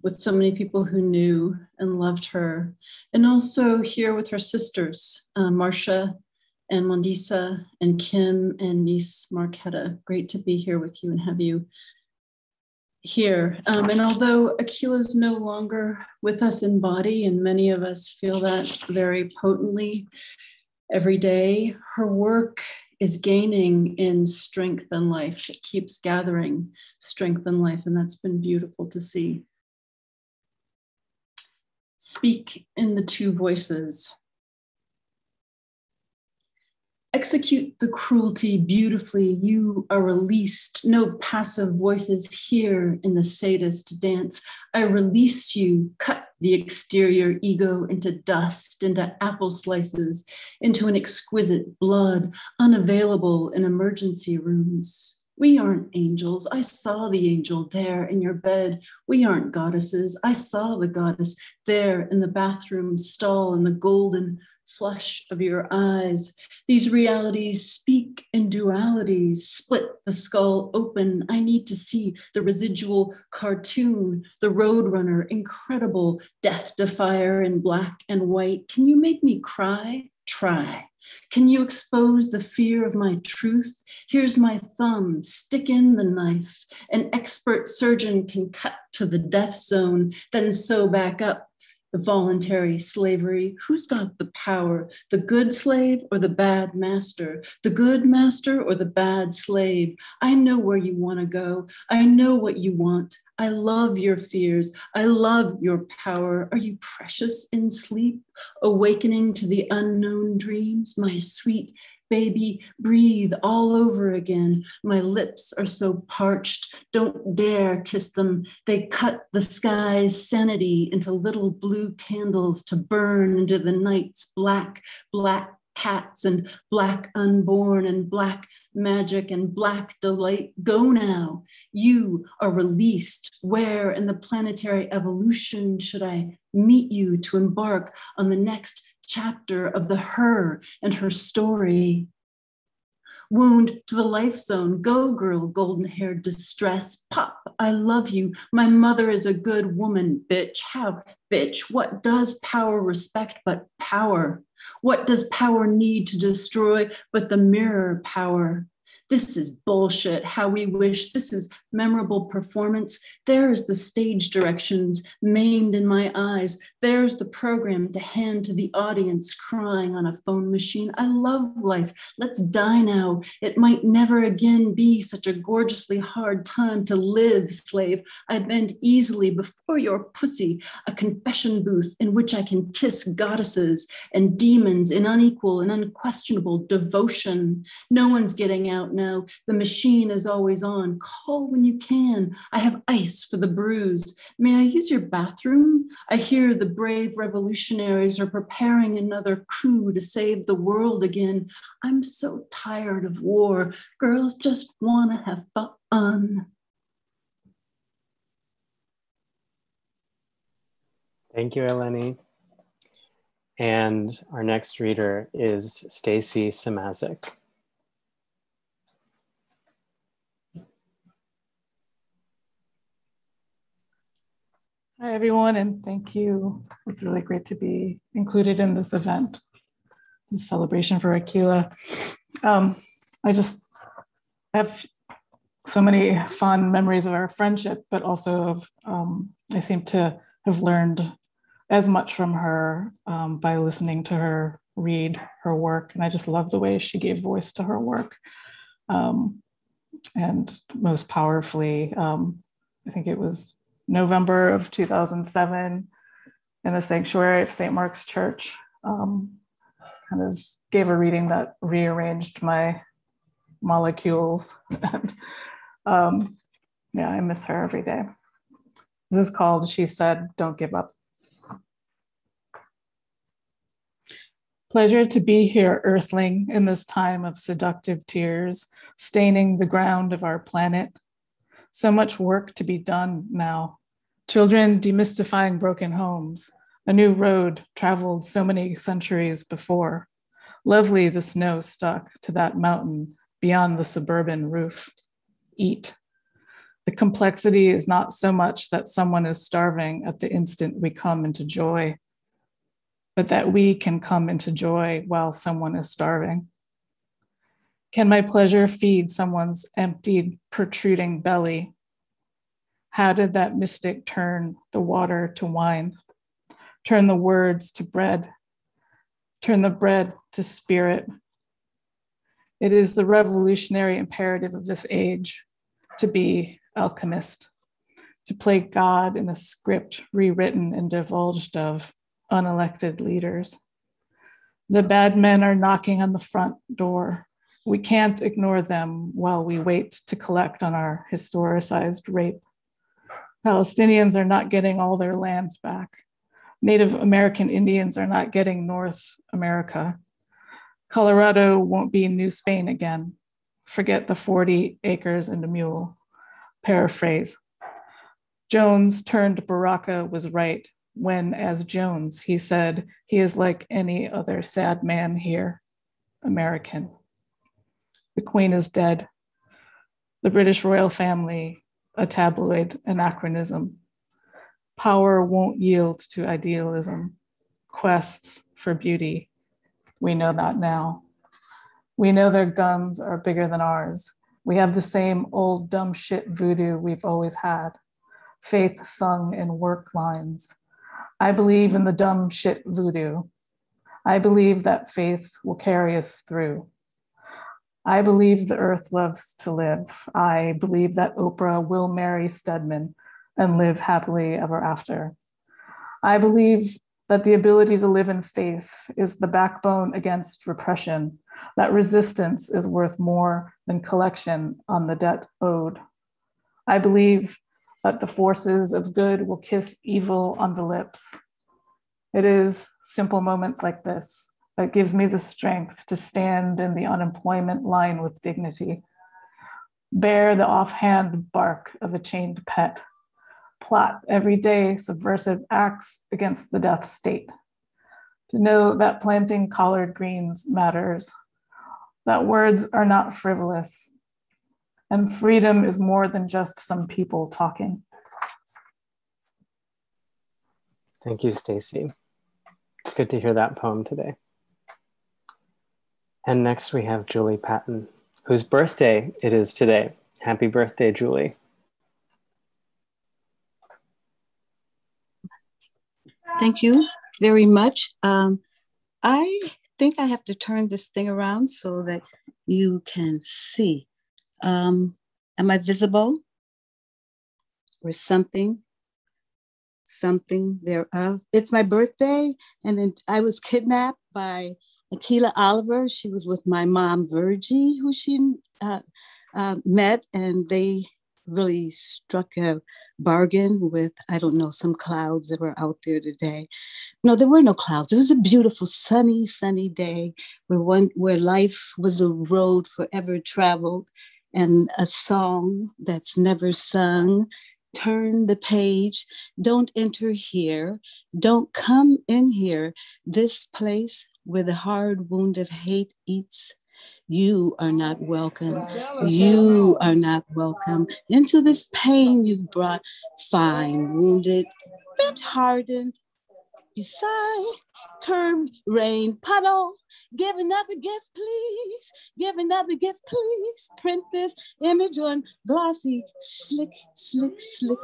with so many people who knew and loved her, and also here with her sisters, Marcia and Mondisa and Kim and niece Marqueta. Great to be here with you and have you here. And although Akilah is no longer with us in body, and many of us feel that very potently every day, her work is gaining in strength and life. It keeps gathering strength and life, and that's been beautiful to see. Speak in the two voices. Execute the cruelty beautifully. You are released. No passive voices here in the sadist dance. I release you. Cut the exterior ego into dust, into apple slices, into an exquisite blood, unavailable in emergency rooms. We aren't angels. I saw the angel there in your bed. We aren't goddesses. I saw the goddess there in the bathroom stall in the golden flush of your eyes. These realities speak in dualities, split the skull open. I need to see the residual cartoon, the Roadrunner, incredible death defier in black and white. Can you make me cry? Try. Can you expose the fear of my truth? Here's my thumb, stick in the knife. An expert surgeon can cut to the death zone, then sew back up. The voluntary slavery, who's got the power? The good slave or the bad master? The good master or the bad slave? I know where you want to go. I know what you want. I love your fears. I love your power. Are you precious in sleep? Awakening to the unknown dreams? My sweet baby, breathe all over again. My lips are so parched. Don't dare kiss them. They cut the sky's sanity into little blue candles to burn into the night's black, black cats and black unborn and black magic and black delight. Go now. You are released. Where in the planetary evolution should I meet you to embark on the next chapter of the her and her story? Wound to the life zone. Go, girl, golden-haired distress. Pop, I love you. My mother is a good woman, bitch. How, bitch? What does power respect but power? What does power need to destroy but the mirror power? This is bullshit, how we wish. This is memorable performance. There's the stage directions maimed in my eyes. There's the program to hand to the audience crying on a phone machine. I love life. Let's die now. It might never again be such a gorgeously hard time to live, slave. I bend easily before your pussy, a confession booth in which I can kiss goddesses and demons in unequal and unquestionable devotion. No one's getting out now. The machine is always on. Call when you can. I have ice for the bruise. May I use your bathroom? I hear the brave revolutionaries are preparing another coup to save the world again. I'm so tired of war. Girls just want to have fun. Thank you, Eleni. And our next reader is Stacy Samazik. Hi, everyone, and thank you. It's really great to be included in this event, this celebration for Akilah. I have so many fond memories of our friendship, but also of, I seem to have learned as much from her by listening to her read her work. And I just love the way she gave voice to her work. And most powerfully, I think it was November of 2007 in the sanctuary of St. Mark's Church, kind of gave a reading that rearranged my molecules. And yeah, I miss her every day. This is called She Said, Don't Give Up. Pleasure to be here, earthling, in this time of seductive tears, staining the ground of our planet. So much work to be done now. Children demystifying broken homes, a new road traveled so many centuries before. Lovely the snow stuck to that mountain beyond the suburban roof. Eat. The complexity is not so much that someone is starving at the instant we come into joy, but that we can come into joy while someone is starving. Can my pleasure feed someone's emptied, protruding belly? How did that mystic turn the water to wine? Turn the words to bread? Turn the bread to spirit? It is the revolutionary imperative of this age to be alchemist, to play God in a script rewritten and divulged of unelected leaders. The bad men are knocking on the front door. We can't ignore them while we wait to collect on our historicized rape. Palestinians are not getting all their land back. Native American Indians are not getting North America. Colorado won't be New Spain again. forget the 40 acres and a mule. Paraphrase. Jones turned Baraka was right when, as Jones, he said, he is like any other sad man here, American. The Queen is dead. The British royal family, a tabloid anachronism. Power won't yield to idealism, quests for beauty. We know that now. We know their guns are bigger than ours. We have the same old dumb shit voodoo we've always had. Faith sung in work lines. I believe in the dumb shit voodoo. I believe that faith will carry us through. I believe the earth loves to live. I believe that Oprah will marry Stedman and live happily ever after. I believe that the ability to live in faith is the backbone against repression, that resistance is worth more than collection on the debt owed. I believe that the forces of good will kiss evil on the lips. It is simple moments like this that gives me the strength to stand in the unemployment line with dignity, bear the offhand bark of a chained pet, plot everyday subversive acts against the death state, to know that planting collard greens matters, that words are not frivolous, and freedom is more than just some people talking. Thank you, Stacy. It's good to hear that poem today. And next we have Julie Patton, whose birthday it is today. Happy birthday, Julie. Thank you very much. I think I have to turn this thing around so that you can see. Am I visible? Or something thereof? It's my birthday, and then I was kidnapped by Akilah Oliver. She was with my mom, Virgie, who she met, and they really struck a bargain with, I don't know, some clouds that were out there today. No, there were no clouds. It was a beautiful, sunny day where life was a road forever traveled and a song that's never sung. Turn the page, don't enter here, don't come in here, this place where the hard wound of hate eats. You are not welcome. You are not welcome. Into this pain you've brought, fine, wounded, bit hardened, beside, curb, rain, puddle. Give another gift, please. Give another gift, please. Print this image on glossy, slick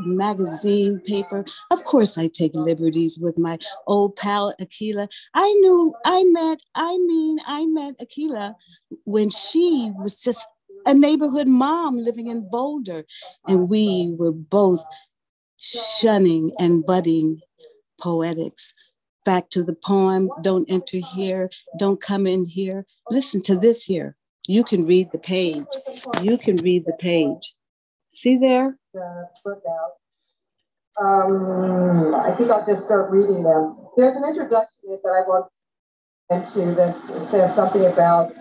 magazine paper. Of course, I take liberties with my old pal, Akilah. I met Akilah when she was just a neighborhood mom living in Boulder. And we were both shunning and budding poetics. Back to the poem, don't enter here, don't come in here. Listen to this here. You can read the page. You can read the page. See there? The book out. I think I'll just start reading them. There's an introduction that I want into that says something about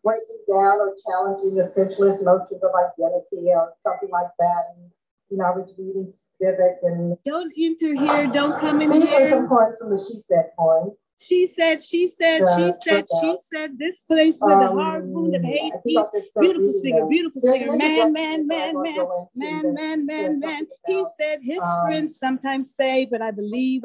breaking down or challenging the essentialist notions of identity or something like that. And, you know, I was reading Vivek and... Don't enter here, don't come in here. here. These are some points from the She Said poems. She said, this place where the hard wound of hate beats. Beautiful singer, man. He said his friends sometimes say, but I believe.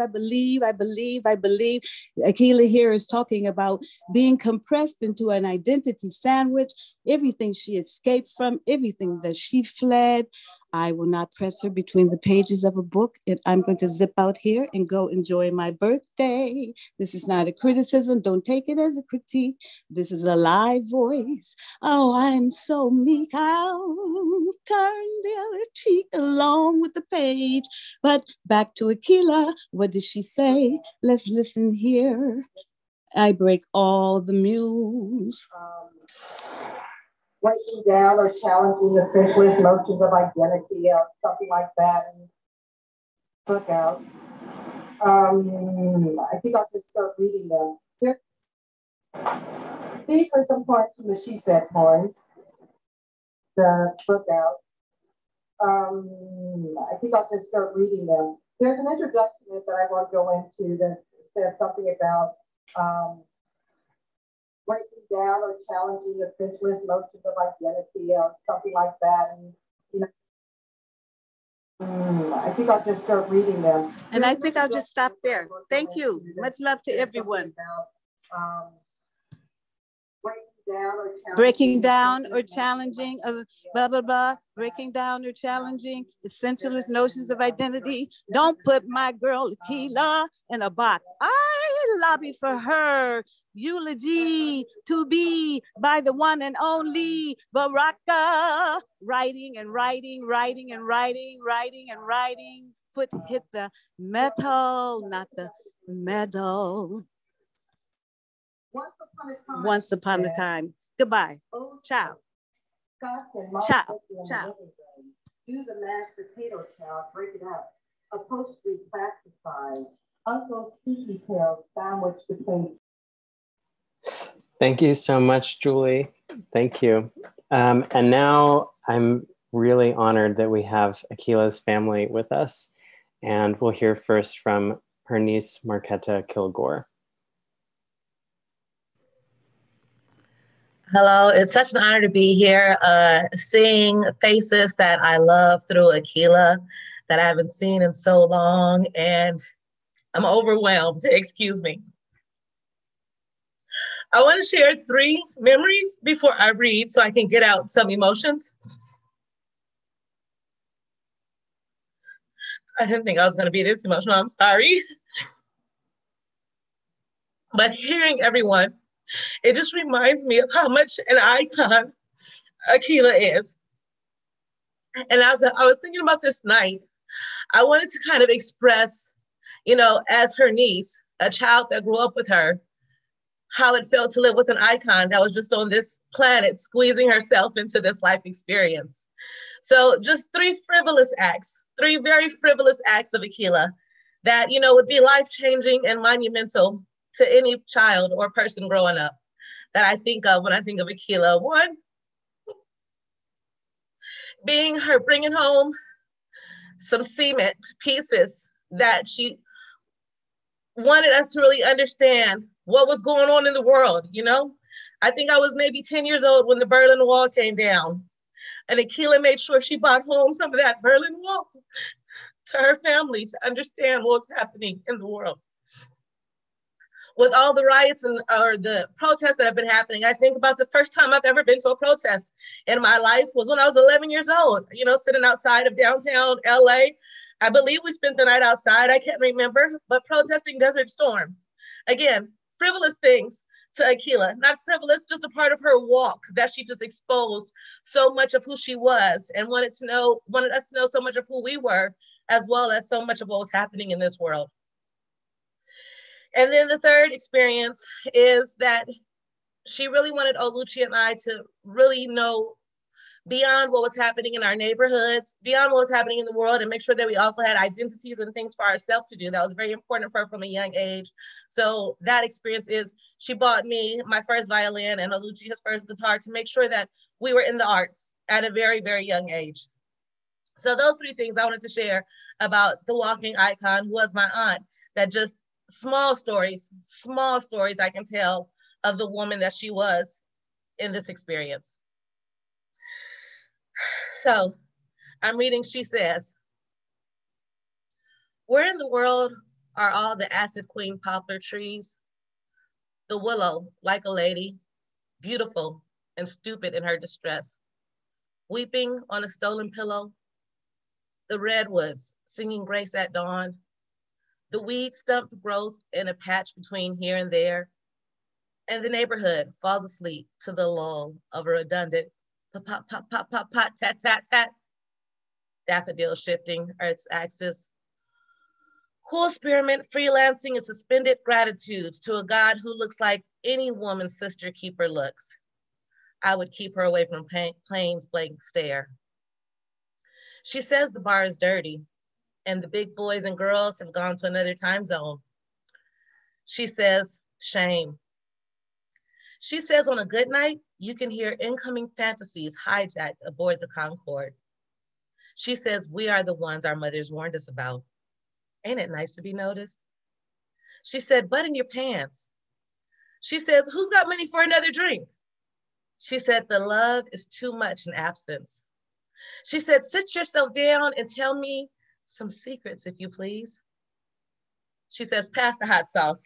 Akilah here is talking about being compressed into an identity sandwich, everything she escaped from, everything that she fled. I will not press her between the pages of a book, and I'm going to zip out here and go enjoy my birthday. This is not a criticism. Don't take it as a critique. This is a live voice. Oh, I'm so meek. I'll turn the other cheek along with the page. But back to Akilah. What did she say? Let's listen here. I break all the mules. Breaking down or challenging the essentialist notions of identity or something like that. And book out. I think I'll just start reading them. these are some parts from the She Said poems, the book out. I think I'll just start reading them. There's an introduction that I won't go into that says something about breaking down or challenging the sensuous notions of identity or something like that. And, you know, I think I'll just start reading them. And I think I'll just stop there. Thank you. Much love to everyone. Breaking down or challenging blah, blah, blah. Breaking down or challenging the sensualist notions of identity. Don't put my girl Akilah in a box. I lobby for her eulogy to be by the one and only Baraka. Writing and writing, writing and writing, writing and writing. Foot hit the metal, not the metal. Once upon a time. Goodbye. Ciao. Ciao. Ciao. Do the mashed potato chow, break it up. Upholstery classified. Uncle's tiki tails sandwiched between. Thank you so much, Julie. Thank you. And now I'm really honored that we have Akilah's family with us. And we'll hear first from her niece, Marqueta Kilgore. Hello, it's such an honor to be here, seeing faces that I love through Akilah that I haven't seen in so long, and I'm overwhelmed, excuse me. I want to share 3 memories before I read so I can get out some emotions. I didn't think I was going to be this emotional, I'm sorry. But hearing everyone, it just reminds me of how much an icon Akilah is. And as I was thinking about this night, I wanted to kind of express, you know, as her niece, a child that grew up with her, how it felt to live with an icon that was just on this planet, squeezing herself into this life experience. So just 3 frivolous acts, 3 very frivolous acts of Akilah that, you know, would be life-changing and monumental to any child or person growing up that I think of when I think of Akilah. 1, being her bringing home some cement pieces that she wanted us to really understand what was going on in the world, you know? I think I was maybe 10 years old when the Berlin Wall came down, and Akilah made sure she brought home some of that Berlin Wall to her family to understand what was happening in the world. With all the riots or the protests that have been happening, I think about the first time I've ever been to a protest in my life was when I was 11 years old, you know, sitting outside of downtown LA. I believe we spent the night outside, I can't remember, but protesting Desert Storm. Again, frivolous things to Akilah, not frivolous, just a part of her walk that she just exposed so much of who she was and wanted us to know so much of who we were, as well as so much of what was happening in this world. And then the third experience is that she really wanted Oluchi and I to really know beyond what was happening in our neighborhoods, beyond what was happening in the world, and make sure that we also had identities and things for ourselves to do. That was very important for her from a young age. So that experience is she bought me my first violin and Oluchi his first guitar to make sure that we were in the arts at a very, very young age. So those 3 things I wanted to share about the walking icon, who was my aunt, that just small stories I can tell of the woman that she was in this experience. So I'm reading, she says, where in the world are all the acid queen poplar trees? The willow, like a lady, beautiful and stupid in her distress, weeping on a stolen pillow. The redwoods singing grace at dawn. The weed stump growth in a patch between here and there, and the neighborhood falls asleep to the lull of a redundant pop, pop, pop, pop, pop, tat, tat, tat. Daffodil shifting Earth's axis. Who'll experiment freelancing and suspended gratitudes to a God who looks like any woman's sister keeper looks. I would keep her away from plains blank stare. She says the bar is dirty, and the big boys and girls have gone to another time zone. She says, shame. She says on a good night, you can hear incoming fantasies hijacked aboard the Concorde. She says we are the ones our mothers warned us about. Ain't it nice to be noticed? She said, butt in your pants. She says, who's got money for another drink? She said, the love is too much in absence. She said, sit yourself down and tell me some secrets, if you please. She says, pass the hot sauce.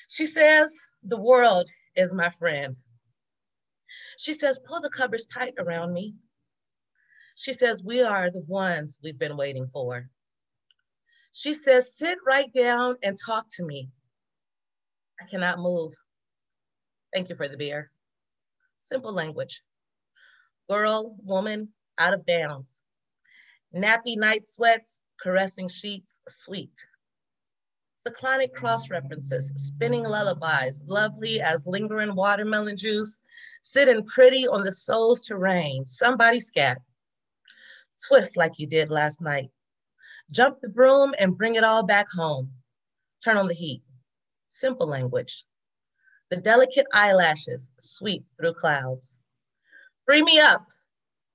She says, the world is my friend. She says, pull the covers tight around me. She says, we are the ones we've been waiting for. She says, sit right down and talk to me. I cannot move. Thank you for the beer. Simple language. Girl, woman, out of bounds. Nappy night sweats, caressing sheets, sweet. Cyclonic cross references, spinning lullabies, lovely as lingering watermelon juice, sitting pretty on the soul's terrain, somebody scat. Twist like you did last night. Jump the broom and bring it all back home. Turn on the heat. Simple language. The delicate eyelashes sweep through clouds. Free me up.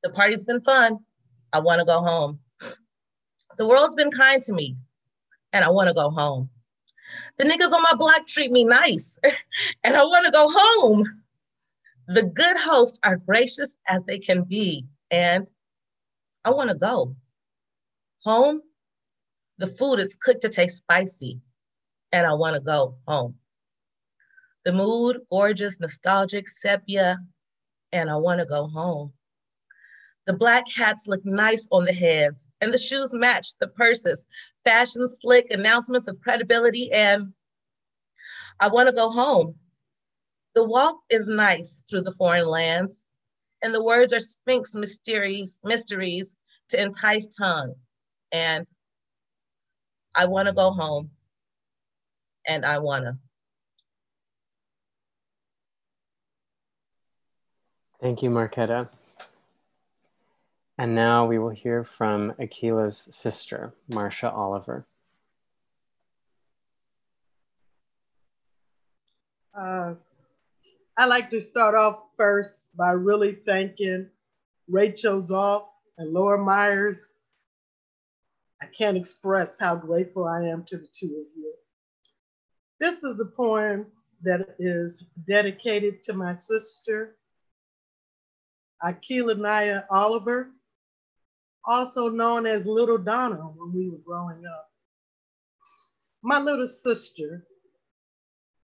The party's been fun. I want to go home. The world's been kind to me, and I want to go home. The niggas on my block treat me nice, and I want to go home. The good hosts are gracious as they can be, and I want to go home. The food is cooked to taste spicy, and I want to go home. The mood, gorgeous, nostalgic, sepia, and I want to go home. The black hats look nice on the heads, and the shoes match the purses, fashion slick, announcements of credibility, and I want to go home. The walk is nice through the foreign lands, and the words are Sphinx mysteries to entice tongue, and I want to go home, and I want to. Thank you, Marqueta. And now we will hear from Akilah's sister, Marcia Oliver. I like to start off first by really thanking Rachel Zoff and Laura Myers. I can't express how grateful I am to the two of you. This is a poem that is dedicated to my sister, Akilah Oliver, also known as Little Donna when we were growing up. My little sister,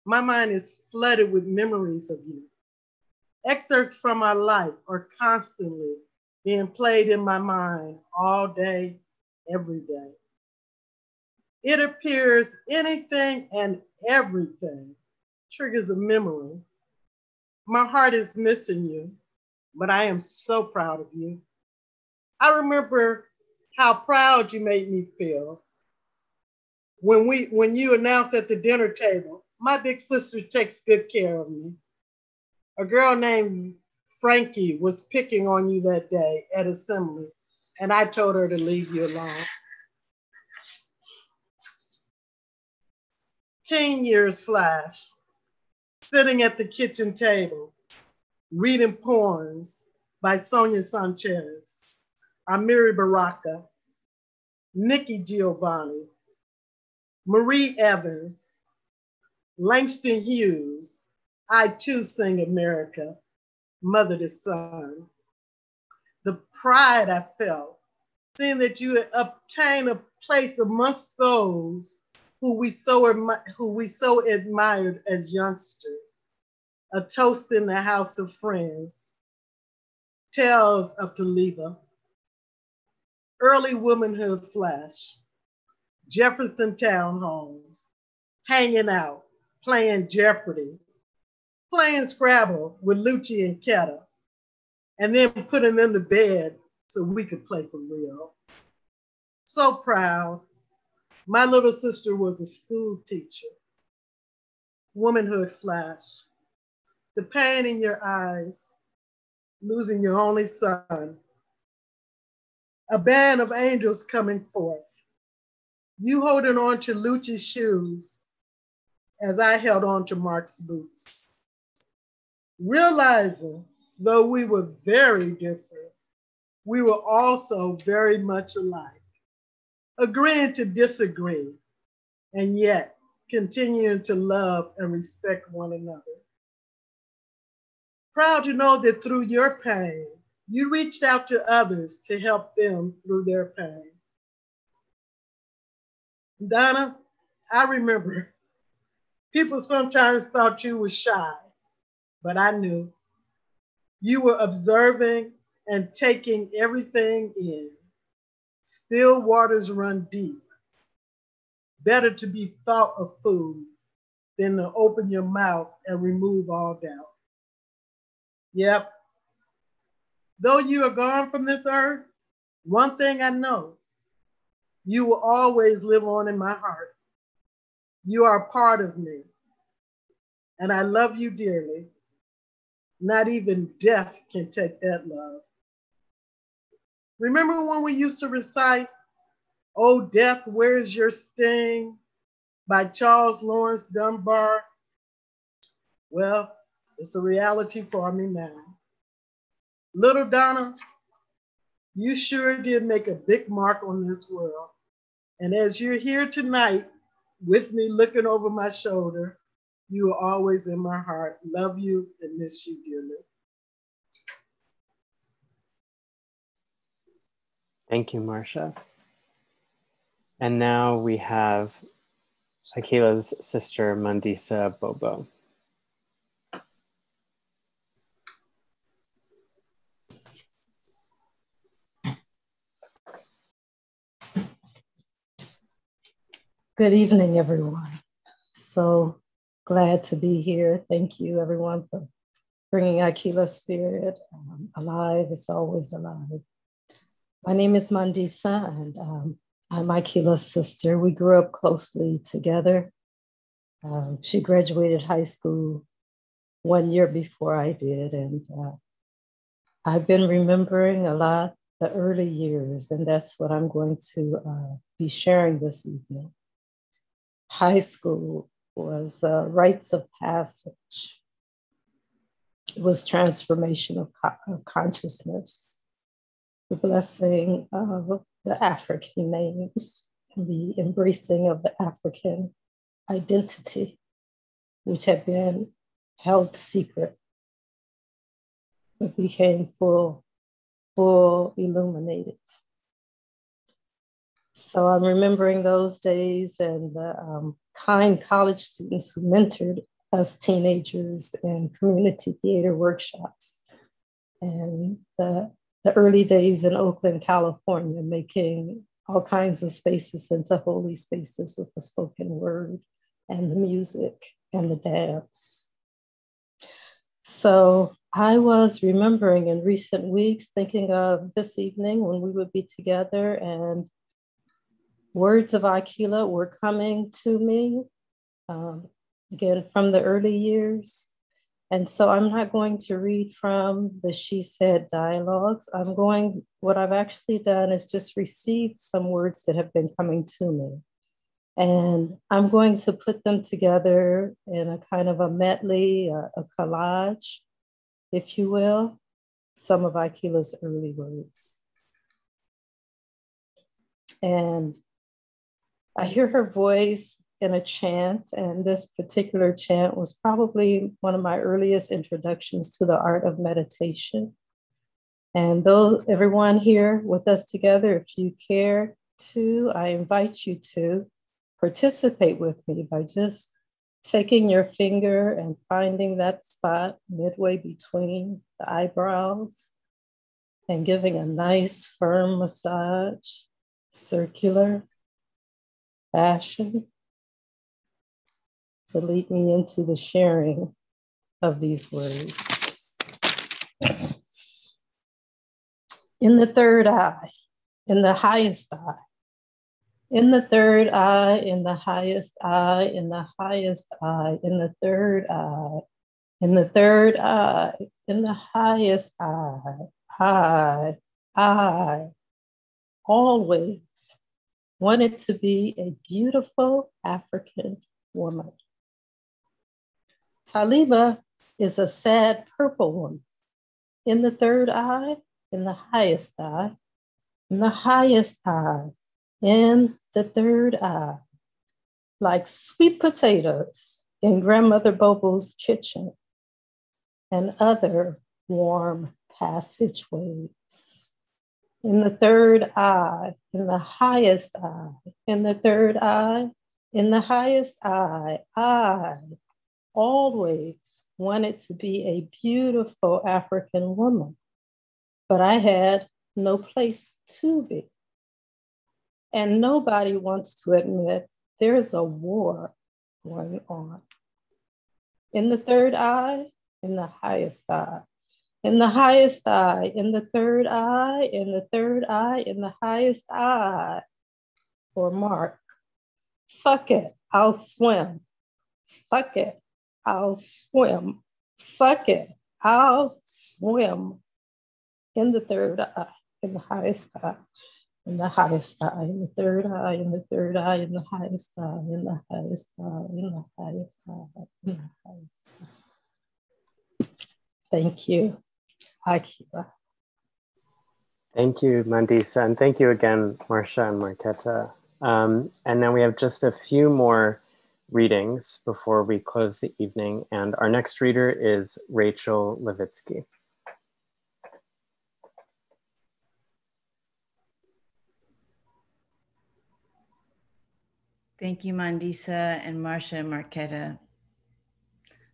my mind is flooded with memories of you. Excerpts from our life are constantly being played in my mind all day, every day. It appears anything and everything triggers a memory. My heart is missing you, but I am so proud of you. I remember how proud you made me feel when you announced at the dinner table, my big sister takes good care of me. A girl named Frankie was picking on you that day at assembly, and I told her to leave you alone. 10 years flash, sitting at the kitchen table, reading poems by Sonia Sanchez, Amiri Baraka, Nikki Giovanni, Marie Evans, Langston Hughes, I Too Sing America, Mother to Son. The pride I felt, seeing that you had obtained a place amongst those who we so admired as youngsters. A toast in the house of friends. Tales of Taliba. Early womanhood flash. Jefferson townhomes. Hanging out, playing Jeopardy. Playing Scrabble with Lucci and Ketta. And then putting them to bed so we could play for real. So proud. My little sister was a school teacher. Womanhood flash. The pain in your eyes, losing your only son. A band of angels coming forth. You holding on to Lucci's shoes as I held on to Mark's boots. realizing though we were very different, we were also very much alike, agreeing to disagree, and yet continuing to love and respect one another. Proud to know that through your pain, you reached out to others to help them through their pain. Donna, I remember people sometimes thought you were shy, but I knew. You were observing and taking everything in. Still waters run deep. Better to be thought a fool than to open your mouth and remove all doubt. Yep. Though you are gone from this earth, one thing I know, you will always live on in my heart. You are a part of me, and I love you dearly. Not even death can take that love. Remember when we used to recite, "Oh, death, where's your sting?" by Charles Lawrence Dunbar? Well, it's a reality for me now. Little Donna, you sure did make a big mark on this world. And as you're here tonight with me looking over my shoulder, you are always in my heart. Love you and miss you dearly. Thank you, Marcia. And now we have Akilah's sister, Mandisa Bobo. Good evening, everyone. So glad to be here. Thank you, everyone, for bringing Akilah's spirit alive. It's always alive. My name is Mandisa, and I'm Akilah's sister. We grew up closely together. She graduated high school 1 year before I did, and I've been remembering a lot the early years, and that's what I'm going to be sharing this evening. High school was rites of passage. It was transformation of consciousness, the blessing of the African names, and the embracing of the African identity, which had been held secret, but became full illuminated. So I'm remembering those days and the kind college students who mentored us teenagers in community theater workshops, and the early days in Oakland, California, making all kinds of spaces into holy spaces with the spoken word and the music and the dance. So I was remembering in recent weeks, thinking of this evening when we would be together, and words of Akilah were coming to me, again, from the early years. And so I'm not going to read from the She Said dialogues. What I've actually done is just received some words that have been coming to me. And I'm going to put them together in a kind of a medley, a collage, if you will, some of Akilah's early words. And I hear her voice in a chant, and this particular chant was probably one of my earliest introductions to the art of meditation. And those, everyone here with us together, if you care to, I invite you to participate with me by just taking your finger and finding that spot midway between the eyebrows and giving a nice firm massage, circular fashion, to lead me into the sharing of these words. In the third eye, in the highest eye, in the third eye, in the highest eye, in the highest eye, in the third eye, in the third eye, in the highest eye, I always wanted to be a beautiful African woman. Taliba is a sad purple one. In the third eye, in the highest eye, in the highest eye, in the third eye, like sweet potatoes in Grandmother Bobo's kitchen and other warm passageways. In the third eye, in the highest eye, in the third eye, in the highest eye, I always wanted to be a beautiful African woman, but I had no place to be. And nobody wants to admit there's a war going on. In the third eye, in the highest eye, in the highest eye, in the third eye, in the third eye, in the highest eye, for Mark. Fuck it, I'll swim. Fuck it, I'll swim. Fuck it, I'll swim. In the third eye, in the highest eye, in the highest eye, in the third eye, in the third eye, in the highest eye, in the highest eye, in the highest eye, in the highest eye. Thank you, Akilah. Thank you, Mandisa, and thank you again, Marcia and Marqueta. And now we have just a few more readings before we close the evening, and our next reader is Rachel Levitsky. Thank you, Mandisa and Marcia and Marqueta.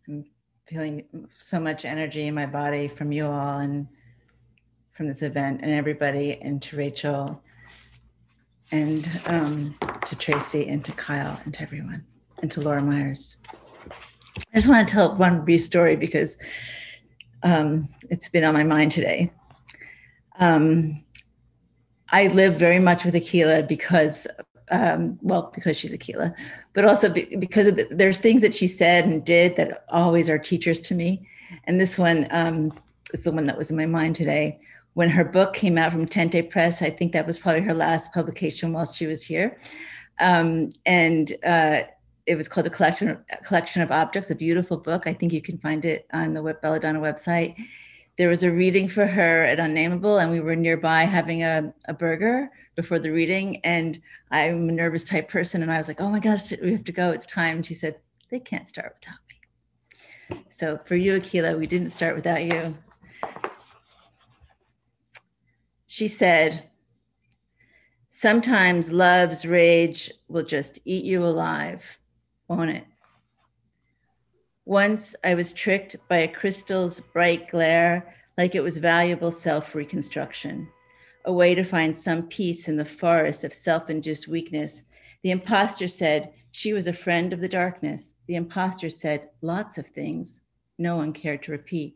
I'm feeling so much energy in my body from you all and from this event and everybody, and to Rachel and to Tracie and to Kyle and to everyone and to Laura Myers. I just want to tell one brief story because it's been on my mind today. I live very much with Akilah because because she's Akilah, but also because there's things that she said and did that always are teachers to me. And this one is the one that was in my mind today. When her book came out from Tente Press, I think that was probably her last publication while she was here. It was called A Collection of Objects, a beautiful book. I think you can find it on the Belladonna website. There was a reading for her at Unnameable, and we were nearby having a burger before the reading. And I'm a nervous type person. And I was like, oh my gosh, we have to go. It's time. And she said, they can't start without me. So for you, Akilah, we didn't start without you. She said, sometimes love's rage will just eat you alive, won't it? Once I was tricked by a crystal's bright glare like it was valuable self-reconstruction, a way to find some peace in the forest of self-induced weakness. The imposter said she was a friend of the darkness. The imposter said lots of things no one cared to repeat.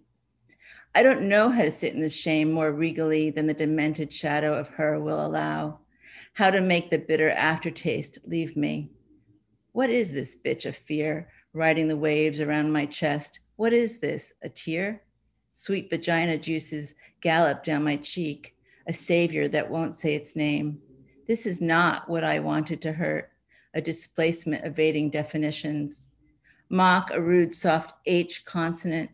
I don't know how to sit in this shame more regally than the demented shadow of her will allow, how to make the bitter aftertaste leave me. What is this bitch of fear riding the waves around my chest? What is this, a tear? Sweet vagina juices gallop down my cheek, a savior that won't say its name. This is not what I wanted to hurt, a displacement evading definitions. Mock a rude soft H consonant,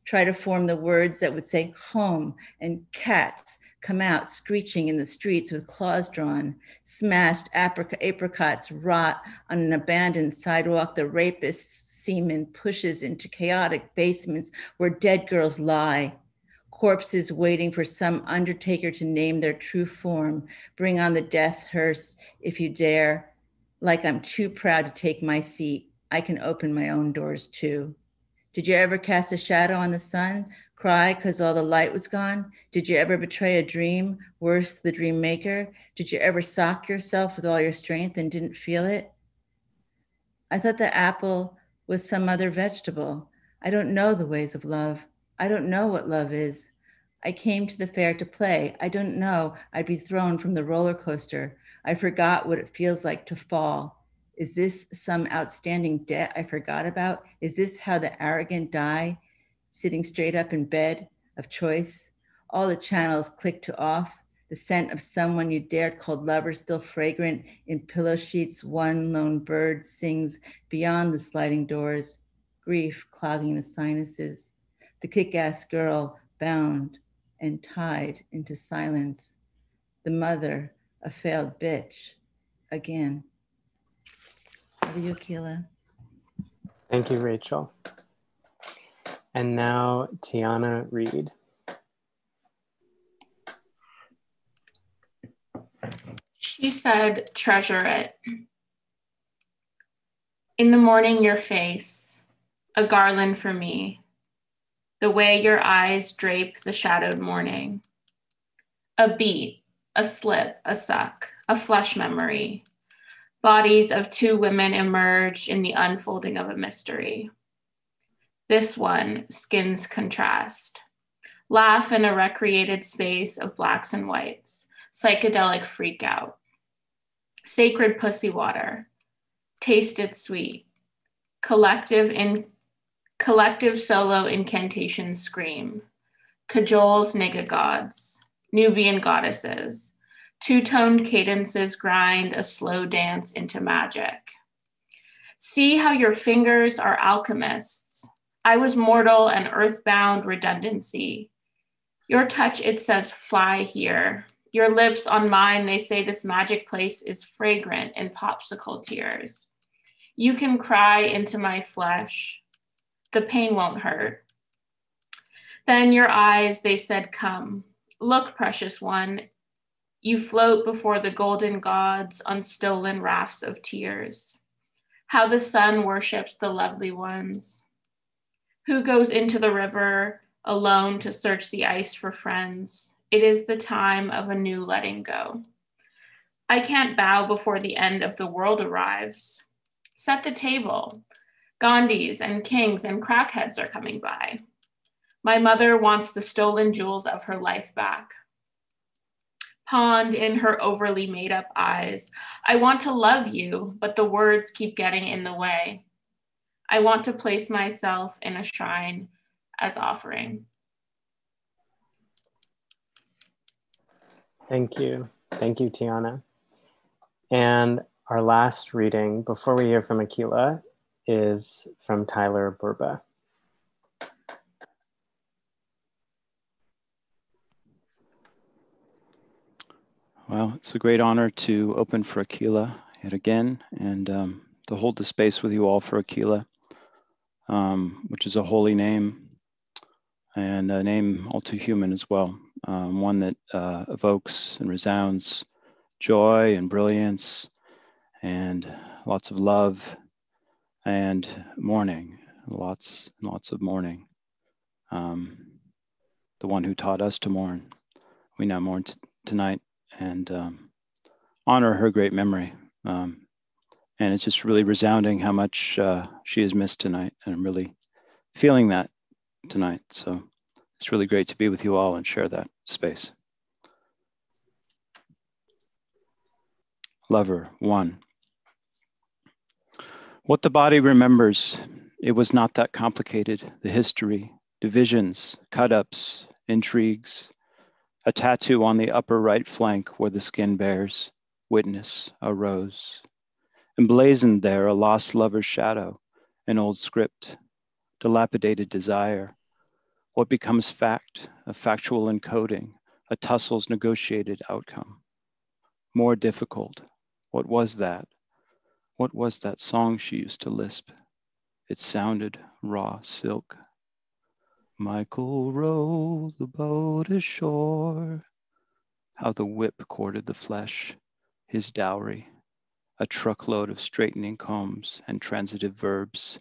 try to form the words that would say home, and cats come out screeching in the streets with claws drawn. Smashed apricots rot on an abandoned sidewalk. The rapist's semen pushes into chaotic basements where dead girls lie. Corpses waiting for some undertaker to name their true form. Bring on the death hearse if you dare. Like I'm too proud to take my seat. I can open my own doors too. Did you ever cast a shadow on the sun? Cry because all the light was gone? Did you ever betray a dream, worse, the dream maker? Did you ever sock yourself with all your strength and didn't feel it? I thought the apple was some other vegetable. I don't know the ways of love. I don't know what love is. I came to the fair to play. I don't know I'd be thrown from the roller coaster. I forgot what it feels like to fall. Is this some outstanding debt I forgot about? Is this how the arrogant die, sitting straight up in bed of choice? All the channels click to off. The scent of someone you dared called lover still fragrant in pillow sheets. One lone bird sings beyond the sliding doors, grief clogging the sinuses. the kick-ass girl bound and tied into silence, the mother, a failed bitch, again. Over you, Akilah. Thank you, Rachel. And now, Tiana Reed. She said, treasure it. In the morning, your face, a garland for me, the way your eyes drape the shadowed morning. A beat, a slip, a suck, a flesh memory. Bodies of two women emerge in the unfolding of a mystery. This one, skins contrast. Laugh in a recreated space of blacks and whites, psychedelic freak out. Sacred pussy water, tasted sweet. Collective solo incantation scream. Cajoles nigga gods, Nubian goddesses. Two-toned cadences grind a slow dance into magic. See how your fingers are alchemists. I was mortal and earthbound redundancy. Your touch, it says, fly here. Your lips on mine, they say this magic place is fragrant in popsicle tears. You can cry into my flesh. The pain won't hurt. Then your eyes, they said, come. Look, precious one. You float before the golden gods on stolen rafts of tears. How the sun worships the lovely ones. Who goes into the river alone to search the ice for friends? It is the time of a new letting go. I can't bow before the end of the world arrives. Set the table. Gandhis and kings and crackheads are coming by. My mother wants the stolen jewels of her life back. Pond in her overly made up eyes. I want to love you, but the words keep getting in the way. I want to place myself in a shrine as offering. Thank you. Thank you, Tiana. And our last reading before we hear from Akilah is from Tyler Burba. Well, it's a great honor to open for Akilah yet again and to hold the space with you all for Akilah, which is a holy name and a name all too human as well. One that evokes and resounds joy and brilliance and lots of love and mourning, lots and lots of mourning. The one who taught us to mourn. We now mourn tonight and honor her great memory. And it's just really resounding how much she is missed tonight. And I'm really feeling that tonight. So it's really great to be with you all and share that space. Lover, 1. What the body remembers, it was not that complicated. The history, divisions, cut-ups, intrigues, a tattoo on the upper right flank where the skin bears witness, a rose. Emblazoned there, a lost lover's shadow, an old script, dilapidated desire. What becomes fact, a factual encoding, a tussle's negotiated outcome. More difficult. What was that? What was that song she used to lisp? It sounded raw silk. Michael rowed the boat ashore. How the whip corded the flesh, his dowry, a truckload of straightening combs and transitive verbs.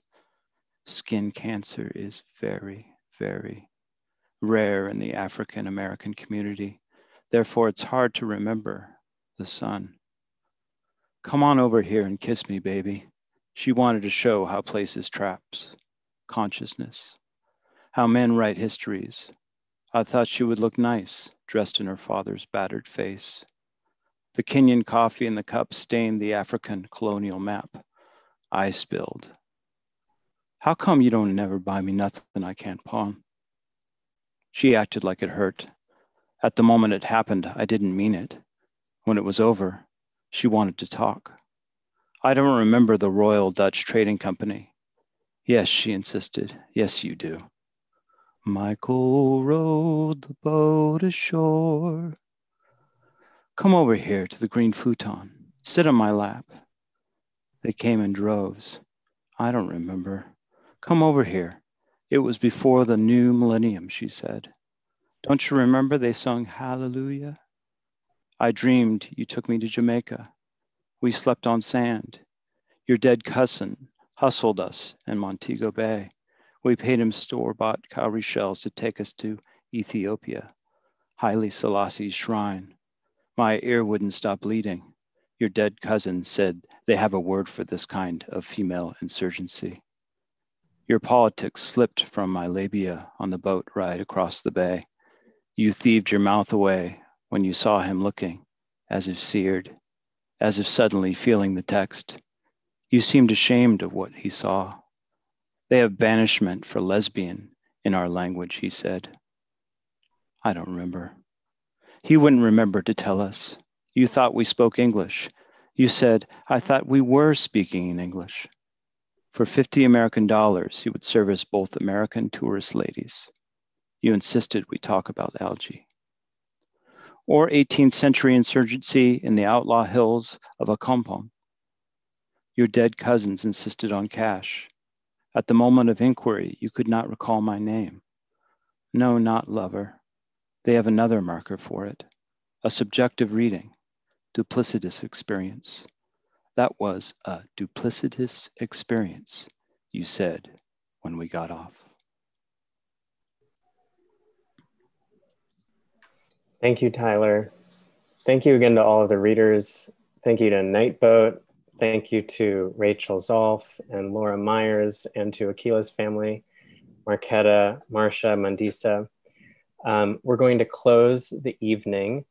Skin cancer is very, very rare in the African American community. Therefore, it's hard to remember the sun. Come on over here and kiss me, baby. She wanted to show how places traps, consciousness, how men write histories. I thought she would look nice, dressed in her father's battered face. The Kenyan coffee in the cup stained the African colonial map. I spilled. How come you don't never buy me nothing I can't pawn? She acted like it hurt. At the moment it happened, I didn't mean it. When it was over, she wanted to talk. I don't remember the Royal Dutch Trading Company. Yes, she insisted. Yes, you do. Michael rowed the boat ashore. Come over here to the green futon. Sit on my lap. They came in droves. I don't remember. Come over here. It was before the new millennium, she said. Don't you remember they sung Hallelujah? I dreamed you took me to Jamaica. We slept on sand. Your dead cousin hustled us in Montego Bay. We paid him store-bought cowrie shells to take us to Ethiopia, Haile Selassie's shrine. My ear wouldn't stop bleeding. Your dead cousin said they have a word for this kind of female insurgency. Your politics slipped from my labia on the boat ride across the bay. You thieved your mouth away when you saw him looking, as if seared, as if suddenly feeling the text. You seemed ashamed of what he saw. They have banishment for lesbian in our language, he said. I don't remember. He wouldn't remember to tell us. You thought we spoke English. You said, I thought we were speaking in English. For $50 American, you would service both American tourist ladies. You insisted we talk about algae. Or 18th century insurgency in the outlaw hills of Accompong. Your dead cousins insisted on cash. At the moment of inquiry, you could not recall my name. No, not lover. They have another marker for it, a subjective reading, duplicitous experience. That was a duplicitous experience, you said when we got off. Thank you, Tyler. Thank you again to all of the readers. Thank you to Nightboat. Thank you to Rachel Zolf and Laura Myers, and to Akilah's family, Marqueta, Marcia, Mandisa. We're going to close the evening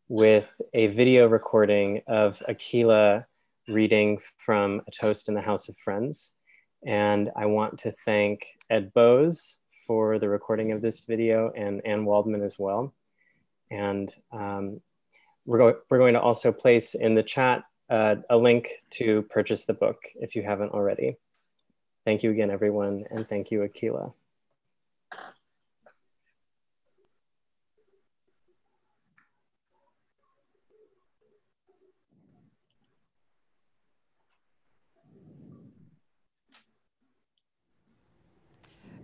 with a video recording of Akilah reading from A Toast in the House of Friends. And I want to thank Ed Bowes for the recording of this video, and Ann Waldman as well. And we're going to also place in the chat a link to purchase the book if you haven't already. Thank you again, everyone, and thank you, Akilah.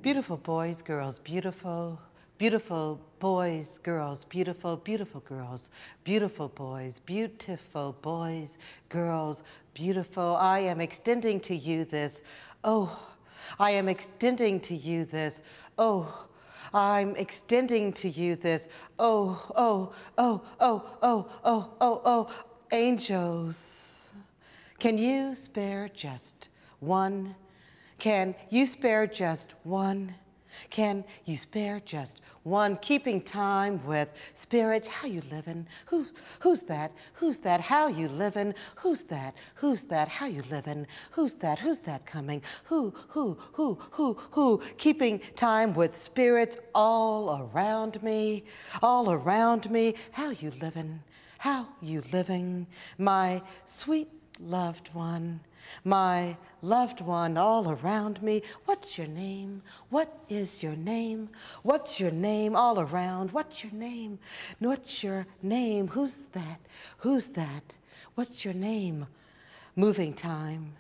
Beautiful boys, girls, beautiful, beautiful boys, girls, beautiful, beautiful girls, beautiful boys, girls, beautiful. I am extending to you this, oh, I am extending to you this, oh, I'm extending to you this, oh, oh, oh, oh, oh, oh, oh, oh, angels. Can you spare just one? Can you spare just one? Can you spare just one? Keeping time with spirits. How you living? Who's that? Who's that? How you living? Who's that? Who's that? How you living? Who's that? Who's that coming? Who? Keeping time with spirits all around me. All around me. How you living? How you living? My sweet loved one. My loved one all around me. What's your name? What is your name? What's your name all around? What's your name? What's your name? Who's that? Who's that? What's your name? Moving time.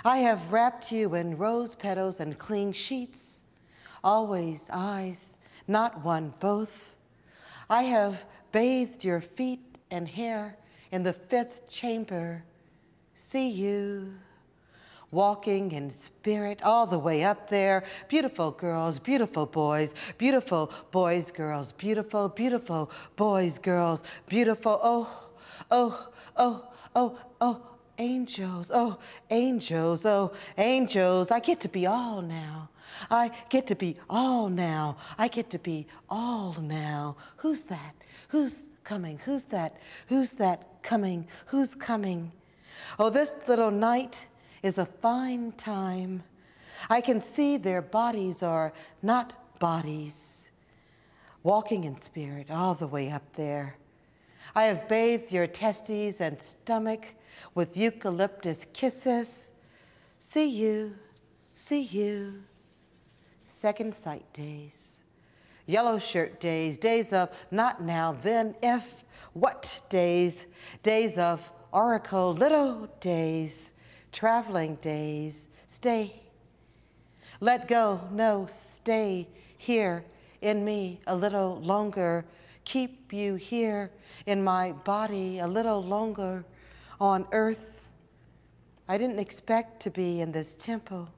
I have wrapped you in rose petals and clean sheets. Always eyes, not one, both. I have bathed your feet and hair in the fifth chamber. See you, walking in spirit all the way up there. Beautiful girls, beautiful boys, girls, beautiful, beautiful boys, girls, beautiful, oh, oh, oh, oh, oh, angels, oh, angels, oh, angels. I get to be all now. I get to be all now. I get to be all now. Who's that? Who's coming? Who's that? Who's that coming? Who's coming? Oh, this little night is a fine time. I can see their bodies are not bodies, walking in spirit all the way up there. I have bathed your testes and stomach with eucalyptus kisses. See you, second sight days. yellow shirt days, days of not now, then, if, what days, days of oracle, little days, traveling days, stay. Let go, no, stay here in me a little longer. Keep you here in my body a little longer on earth. I didn't expect to be in this temple.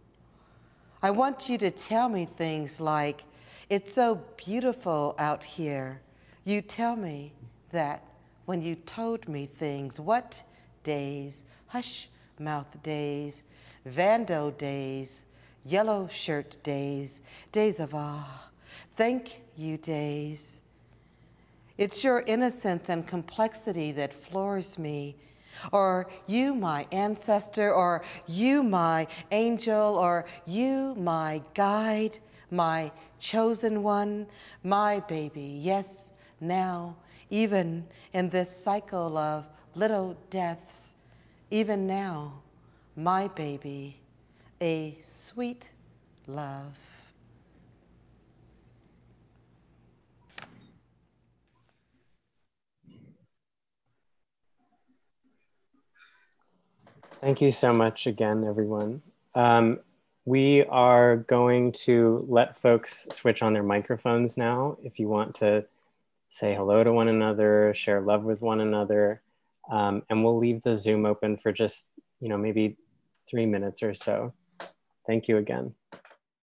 I want you to tell me things like, it's so beautiful out here. You tell me that when you told me things. What days? Hush mouth days, Vando days, yellow shirt days, days of awe, thank you days. It's your innocence and complexity that floors me. Or you, my ancestor, or you, my angel, or you, my guide, my chosen one, my baby. Yes, now, even in this cycle of little deaths, even now, my baby, a sweet love. Thank you so much again, everyone. We are going to let folks switch on their microphones now. If you want to say hello to one another, share love with one another, and we'll leave the Zoom open for just, maybe 3 minutes or so. Thank you again.